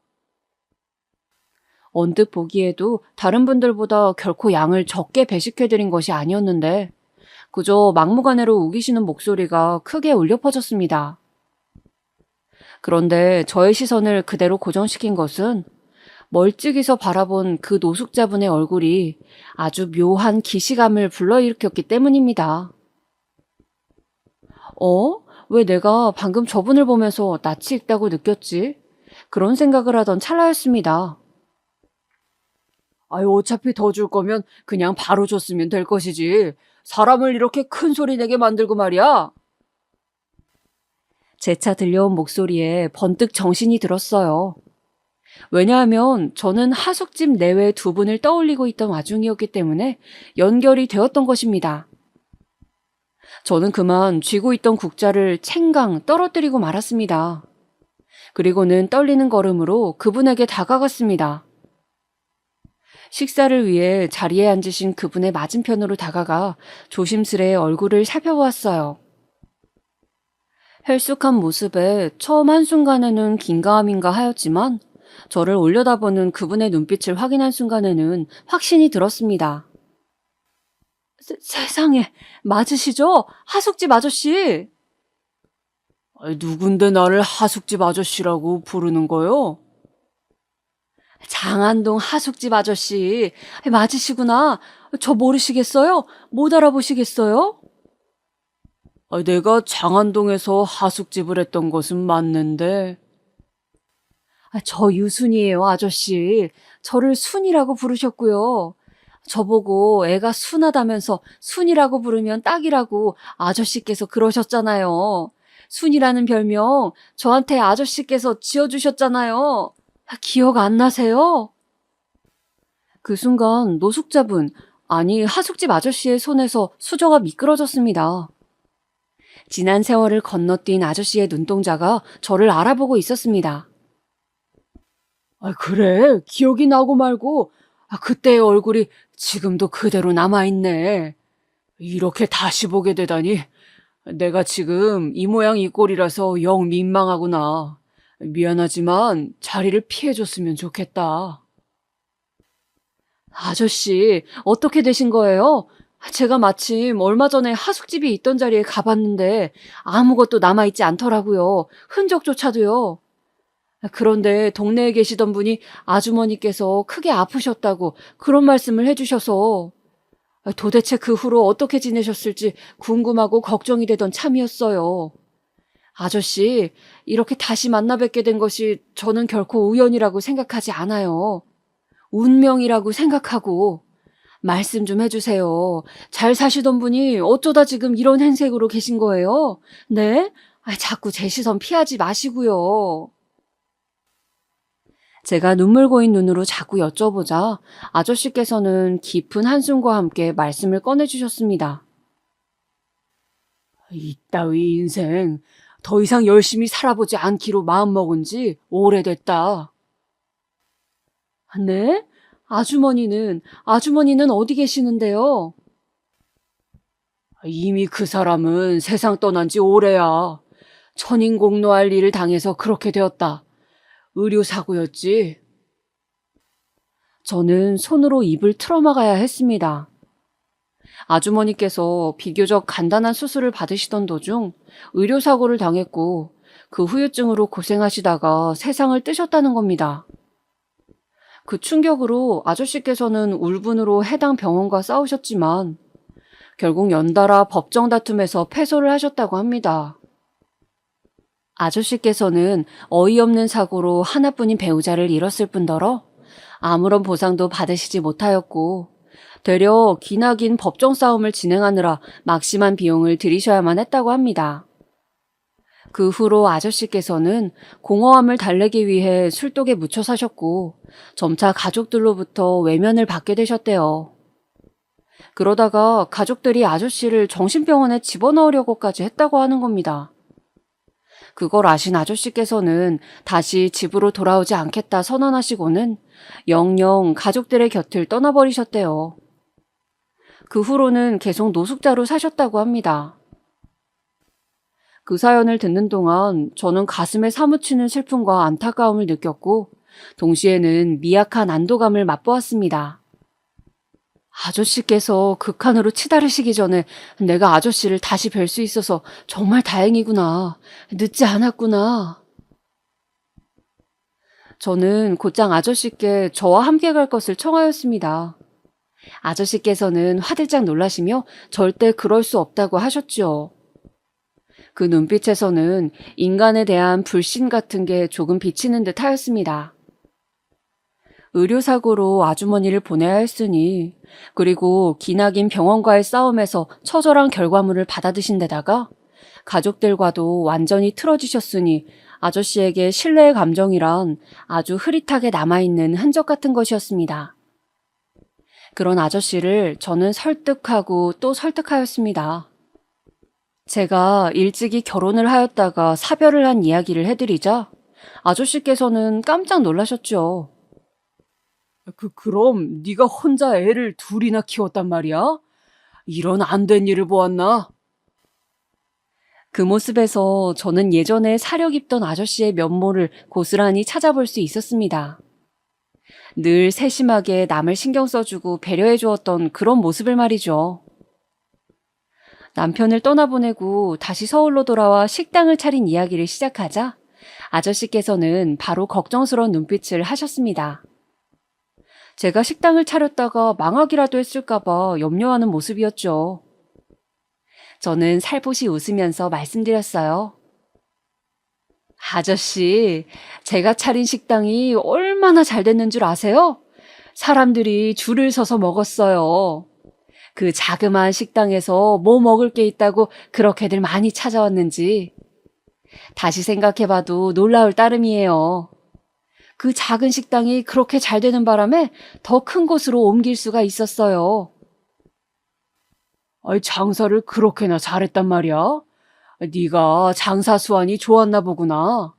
언뜻 보기에도 다른 분들보다 결코 양을 적게 배식해드린 것이 아니었는데 그저 막무가내로 우기시는 목소리가 크게 울려 퍼졌습니다. 그런데 저의 시선을 그대로 고정시킨 것은 멀찍이서 바라본 그 노숙자분의 얼굴이 아주 묘한 기시감을 불러일으켰기 때문입니다. 왜 내가 방금 저분을 보면서 낯이 익다고 느꼈지? 그런 생각을 하던 찰나였습니다. 어차피 더 줄 거면 그냥 바로 줬으면 될 것이지. 사람을 이렇게 큰 소리 내게 만들고 말이야. 재차 들려온 목소리에 번뜩 정신이 들었어요. 왜냐하면 저는 하숙집 내외 두 분을 떠올리고 있던 와중이었기 때문에 연결이 되었던 것입니다. 저는 그만 쥐고 있던 국자를 챙강 떨어뜨리고 말았습니다. 그리고는 떨리는 걸음으로 그분에게 다가갔습니다. 식사를 위해 자리에 앉으신 그분의 맞은편으로 다가가 조심스레 얼굴을 살펴보았어요. 헬쑥한 모습에 처음 한순간에는 긴가함인가 하였지만 저를 올려다보는 그분의 눈빛을 확인한 순간에는 확신이 들었습니다. 세상에, 맞으시죠? 하숙집 아저씨! 누군데 나를 하숙집 아저씨라고 부르는 거요? 장안동 하숙집 아저씨, 맞으시구나. 저 모르시겠어요? 못 알아보시겠어요? 내가 장안동에서 하숙집을 했던 것은 맞는데. 저 유순이에요, 아저씨. 저를 순이라고 부르셨고요. 저보고 애가 순하다면서 순이라고 부르면 딱이라고 아저씨께서 그러셨잖아요. 순이라는 별명 저한테 아저씨께서 지어주셨잖아요. 기억 안 나세요? 그 순간 노숙자분, 아니 하숙집 아저씨의 손에서 수저가 미끄러졌습니다. 지난 세월을 건너뛴 아저씨의 눈동자가 저를 알아보고 있었습니다. 그래, 기억이 나고 말고 그때의 얼굴이 지금도 그대로 남아있네. 이렇게 다시 보게 되다니. 내가 지금 이 모양 이 꼴이라서 영 민망하구나. 미안하지만 자리를 피해줬으면 좋겠다. 아저씨, 어떻게 되신 거예요? 제가 마침 얼마 전에 하숙집이 있던 자리에 가봤는데 아무것도 남아있지 않더라고요. 흔적조차도요. 그런데 동네에 계시던 분이 아주머니께서 크게 아프셨다고 그런 말씀을 해주셔서 도대체 그 후로 어떻게 지내셨을지 궁금하고 걱정이 되던 참이었어요. 아저씨, 이렇게 다시 만나 뵙게 된 것이 저는 결코 우연이라고 생각하지 않아요. 운명이라고 생각하고 말씀 좀 해주세요. 잘 사시던 분이 어쩌다 지금 이런 행색으로 계신 거예요? 네? 자꾸 제 시선 피하지 마시고요. 제가 눈물 고인 눈으로 자꾸 여쭤보자 아저씨께서는 깊은 한숨과 함께 말씀을 꺼내주셨습니다. 이따위 인생 더 이상 열심히 살아보지 않기로 마음먹은 지 오래됐다. 네? 아주머니는 어디 계시는데요? 이미 그 사람은 세상 떠난 지 오래야. 천인공노할 일을 당해서 그렇게 되었다. 의료사고였지. 저는 손으로 입을 틀어막아야 했습니다. 아주머니께서 비교적 간단한 수술을 받으시던 도중 의료사고를 당했고 그 후유증으로 고생하시다가 세상을 뜨셨다는 겁니다. 그 충격으로 아저씨께서는 울분으로 해당 병원과 싸우셨지만 결국 연달아 법정 다툼에서 패소를 하셨다고 합니다. 아저씨께서는 어이없는 사고로 하나뿐인 배우자를 잃었을 뿐더러 아무런 보상도 받으시지 못하였고 되려 기나긴 법정 싸움을 진행하느라 막심한 비용을 들이셔야만 했다고 합니다. 그 후로 아저씨께서는 공허함을 달래기 위해 술독에 묻혀 사셨고 점차 가족들로부터 외면을 받게 되셨대요. 그러다가 가족들이 아저씨를 정신병원에 집어넣으려고까지 했다고 하는 겁니다. 그걸 아신 아저씨께서는 다시 집으로 돌아오지 않겠다 선언하시고는 영영 가족들의 곁을 떠나버리셨대요. 그 후로는 계속 노숙자로 사셨다고 합니다. 그 사연을 듣는 동안 저는 가슴에 사무치는 슬픔과 안타까움을 느꼈고 동시에는 미약한 안도감을 맛보았습니다. 아저씨께서 극한으로 치달으시기 전에 내가 아저씨를 다시 뵐 수 있어서 정말 다행이구나. 늦지 않았구나. 저는 곧장 아저씨께 저와 함께 갈 것을 청하였습니다. 아저씨께서는 화들짝 놀라시며 절대 그럴 수 없다고 하셨죠. 그 눈빛에서는 인간에 대한 불신 같은 게 조금 비치는 듯 하였습니다. 의료사고로 아주머니를 보내야 했으니 그리고 기나긴 병원과의 싸움에서 처절한 결과물을 받아드신 데다가 가족들과도 완전히 틀어지셨으니 아저씨에게 신뢰의 감정이란 아주 흐릿하게 남아있는 흔적 같은 것이었습니다. 그런 아저씨를 저는 설득하고 또 설득하였습니다. 제가 일찍이 결혼을 하였다가 사별을 한 이야기를 해드리자 아저씨께서는 깜짝 놀라셨죠. 그럼 네가 혼자 애를 둘이나 키웠단 말이야? 이런 안 된 일을 보았나? 그 모습에서 저는 예전에 사려 깊던 아저씨의 면모를 고스란히 찾아볼 수 있었습니다. 늘 세심하게 남을 신경 써주고 배려해 주었던 그런 모습을 말이죠. 남편을 떠나보내고 다시 서울로 돌아와 식당을 차린 이야기를 시작하자 아저씨께서는 바로 걱정스러운 눈빛을 하셨습니다. 제가 식당을 차렸다가 망하기라도 했을까봐 염려하는 모습이었죠. 저는 살포시 웃으면서 말씀드렸어요. 아저씨, 제가 차린 식당이 얼마나 잘 됐는 줄 아세요? 사람들이 줄을 서서 먹었어요. 그 자그마한 식당에서 뭐 먹을 게 있다고 그렇게들 많이 찾아왔는지 다시 생각해봐도 놀라울 따름이에요. 그 작은 식당이 그렇게 잘 되는 바람에 더 큰 곳으로 옮길 수가 있었어요. 아이, 장사를 그렇게나 잘했단 말이야? 네가 장사 수완이 좋았나 보구나.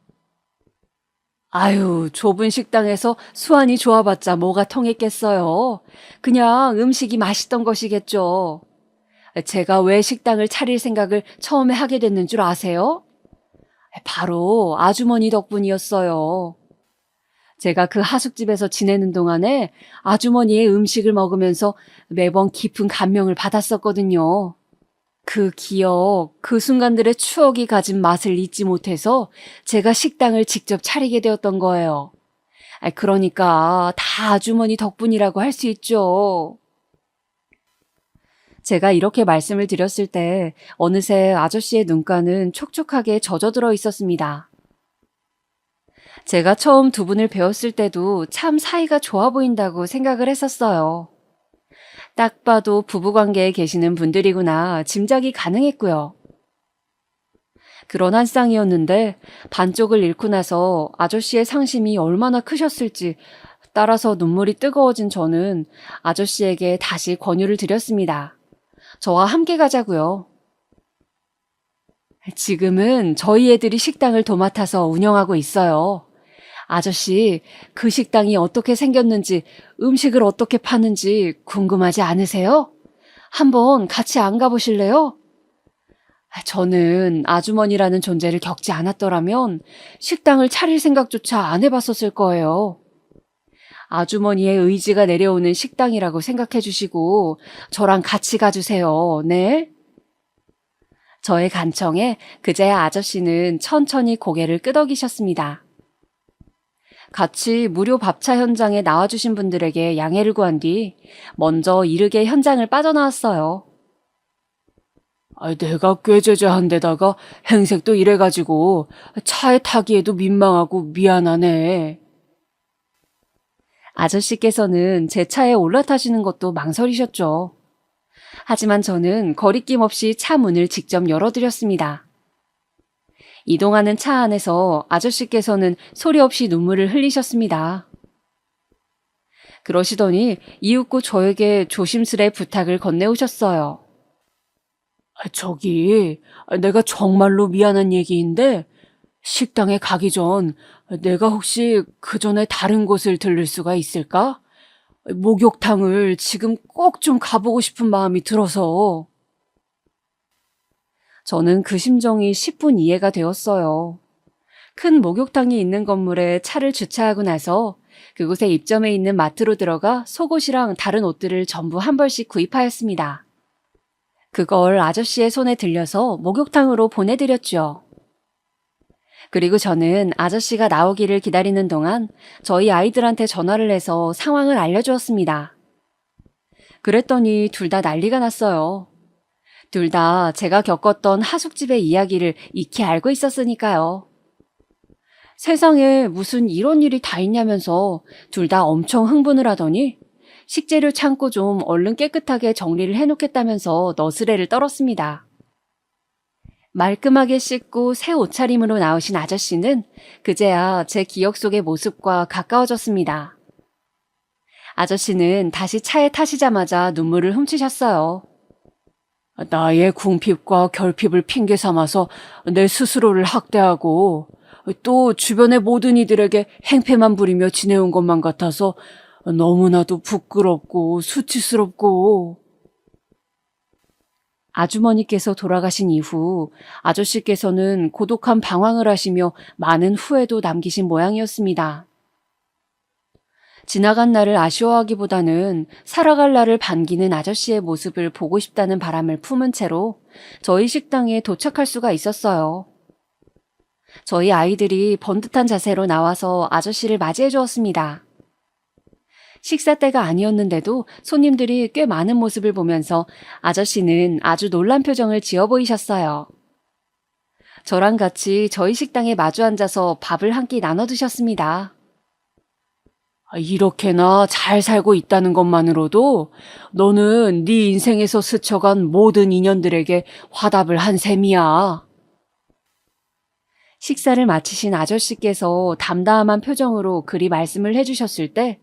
아유, 좁은 식당에서 수완이 좋아봤자 뭐가 통했겠어요. 그냥 음식이 맛있던 것이겠죠. 제가 왜 식당을 차릴 생각을 처음에 하게 됐는 줄 아세요? 바로 아주머니 덕분이었어요. 제가 그 하숙집에서 지내는 동안에 아주머니의 음식을 먹으면서 매번 깊은 감명을 받았었거든요. 그 기억, 그 순간들의 추억이 가진 맛을 잊지 못해서 제가 식당을 직접 차리게 되었던 거예요. 그러니까 다 아주머니 덕분이라고 할 수 있죠. 제가 이렇게 말씀을 드렸을 때 어느새 아저씨의 눈가는 촉촉하게 젖어들어 있었습니다. 제가 처음 두 분을 배웠을 때도 참 사이가 좋아 보인다고 생각을 했었어요. 딱 봐도 부부관계에 계시는 분들이구나 짐작이 가능했고요. 그런 한 쌍이었는데 반쪽을 잃고 나서 아저씨의 상심이 얼마나 크셨을지 따라서 눈물이 뜨거워진 저는 아저씨에게 다시 권유를 드렸습니다. 저와 함께 가자고요. 지금은 저희 애들이 식당을 도맡아서 운영하고 있어요. 아저씨, 그 식당이 어떻게 생겼는지, 음식을 어떻게 파는지 궁금하지 않으세요? 한번 같이 안 가보실래요? 저는 아주머니라는 존재를 겪지 않았더라면 식당을 차릴 생각조차 안 해봤었을 거예요. 아주머니의 의지가 내려오는 식당이라고 생각해 주시고 저랑 같이 가주세요. 네? 저의 간청에 그제야 아저씨는 천천히 고개를 끄덕이셨습니다. 같이 무료 밥차 현장에 나와주신 분들에게 양해를 구한 뒤 먼저 이르게 현장을 빠져나왔어요. 내가 꾀죄죄한 데다가 행색도 이래가지고 차에 타기에도 민망하고 미안하네. 아저씨께서는 제 차에 올라타시는 것도 망설이셨죠. 하지만 저는 거리낌 없이 차 문을 직접 열어드렸습니다. 이동하는 차 안에서 아저씨께서는 소리 없이 눈물을 흘리셨습니다. 그러시더니 이윽고 저에게 조심스레 부탁을 건네오셨어요. 저기, 내가 정말로 미안한 얘기인데 식당에 가기 전 내가 혹시 그 전에 다른 곳을 들를 수가 있을까? 목욕탕을 지금 꼭 좀 가보고 싶은 마음이 들어서. 저는 그 심정이 10분 이해가 되었어요. 큰 목욕탕이 있는 건물에 차를 주차하고 나서 그곳에 입점해 있는 마트로 들어가 속옷이랑 다른 옷들을 전부 한 벌씩 구입하였습니다. 그걸 아저씨의 손에 들려서 목욕탕으로 보내드렸죠. 그리고 저는 아저씨가 나오기를 기다리는 동안 저희 아이들한테 전화를 해서 상황을 알려주었습니다. 그랬더니 둘 다 난리가 났어요. 둘 다 제가 겪었던 하숙집의 이야기를 익히 알고 있었으니까요. 세상에 무슨 이런 일이 다 있냐면서 둘 다 엄청 흥분을 하더니 식재료 창고 좀 얼른 깨끗하게 정리를 해놓겠다면서 너스레를 떨었습니다. 말끔하게 씻고 새 옷차림으로 나오신 아저씨는 그제야 제 기억 속의 모습과 가까워졌습니다. 아저씨는 다시 차에 타시자마자 눈물을 훔치셨어요. 나의 궁핍과 결핍을 핑계 삼아서 내 스스로를 학대하고 또 주변의 모든 이들에게 행패만 부리며 지내온 것만 같아서 너무나도 부끄럽고 수치스럽고. 아주머니께서 돌아가신 이후 아저씨께서는 고독한 방황을 하시며 많은 후회도 남기신 모양이었습니다. 지나간 날을 아쉬워하기보다는 살아갈 날을 반기는 아저씨의 모습을 보고 싶다는 바람을 품은 채로 저희 식당에 도착할 수가 있었어요. 저희 아이들이 번듯한 자세로 나와서 아저씨를 맞이해 주었습니다. 식사 때가 아니었는데도 손님들이 꽤 많은 모습을 보면서 아저씨는 아주 놀란 표정을 지어 보이셨어요. 저랑 같이 저희 식당에 마주 앉아서 밥을 한 끼 나눠 드셨습니다. 이렇게나 잘 살고 있다는 것만으로도 너는 네 인생에서 스쳐간 모든 인연들에게 화답을 한 셈이야. 식사를 마치신 아저씨께서 담담한 표정으로 그리 말씀을 해주셨을 때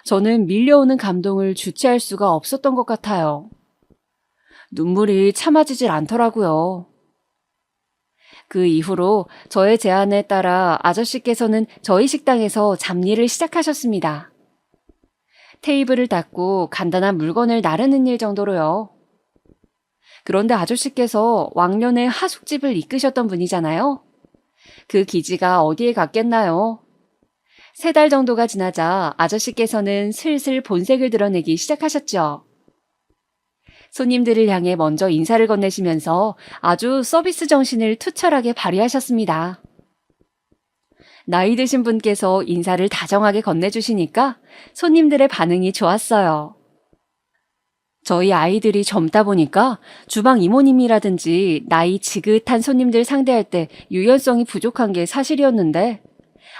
저는 밀려오는 감동을 주체할 수가 없었던 것 같아요. 눈물이 참아지질 않더라고요. 그 이후로 저의 제안에 따라 아저씨께서는 저희 식당에서 잡일을 시작하셨습니다. 테이블을 닦고 간단한 물건을 나르는 일 정도로요. 그런데 아저씨께서 왕년에 하숙집을 이끄셨던 분이잖아요. 그 기지가 어디에 갔겠나요? 3달 정도가 지나자 아저씨께서는 슬슬 본색을 드러내기 시작하셨죠. 손님들을 향해 먼저 인사를 건네시면서 아주 서비스 정신을 투철하게 발휘하셨습니다. 나이 드신 분께서 인사를 다정하게 건네주시니까 손님들의 반응이 좋았어요. 저희 아이들이 젊다 보니까 주방 이모님이라든지 나이 지긋한 손님들 상대할 때 유연성이 부족한 게 사실이었는데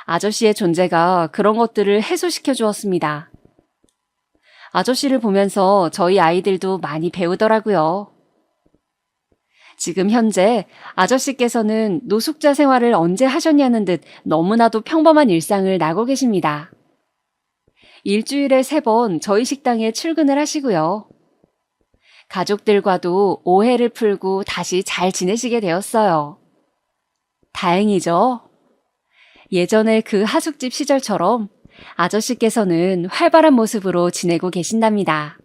아저씨의 존재가 그런 것들을 해소시켜 주었습니다. 아저씨를 보면서 저희 아이들도 많이 배우더라고요. 지금 현재 아저씨께서는 노숙자 생활을 언제 하셨냐는 듯 너무나도 평범한 일상을 나고 계십니다. 일주일에 3번 저희 식당에 출근을 하시고요. 가족들과도 오해를 풀고 다시 잘 지내시게 되었어요. 다행이죠. 예전에 그 하숙집 시절처럼 아저씨께서는 활발한 모습으로 지내고 계신답니다.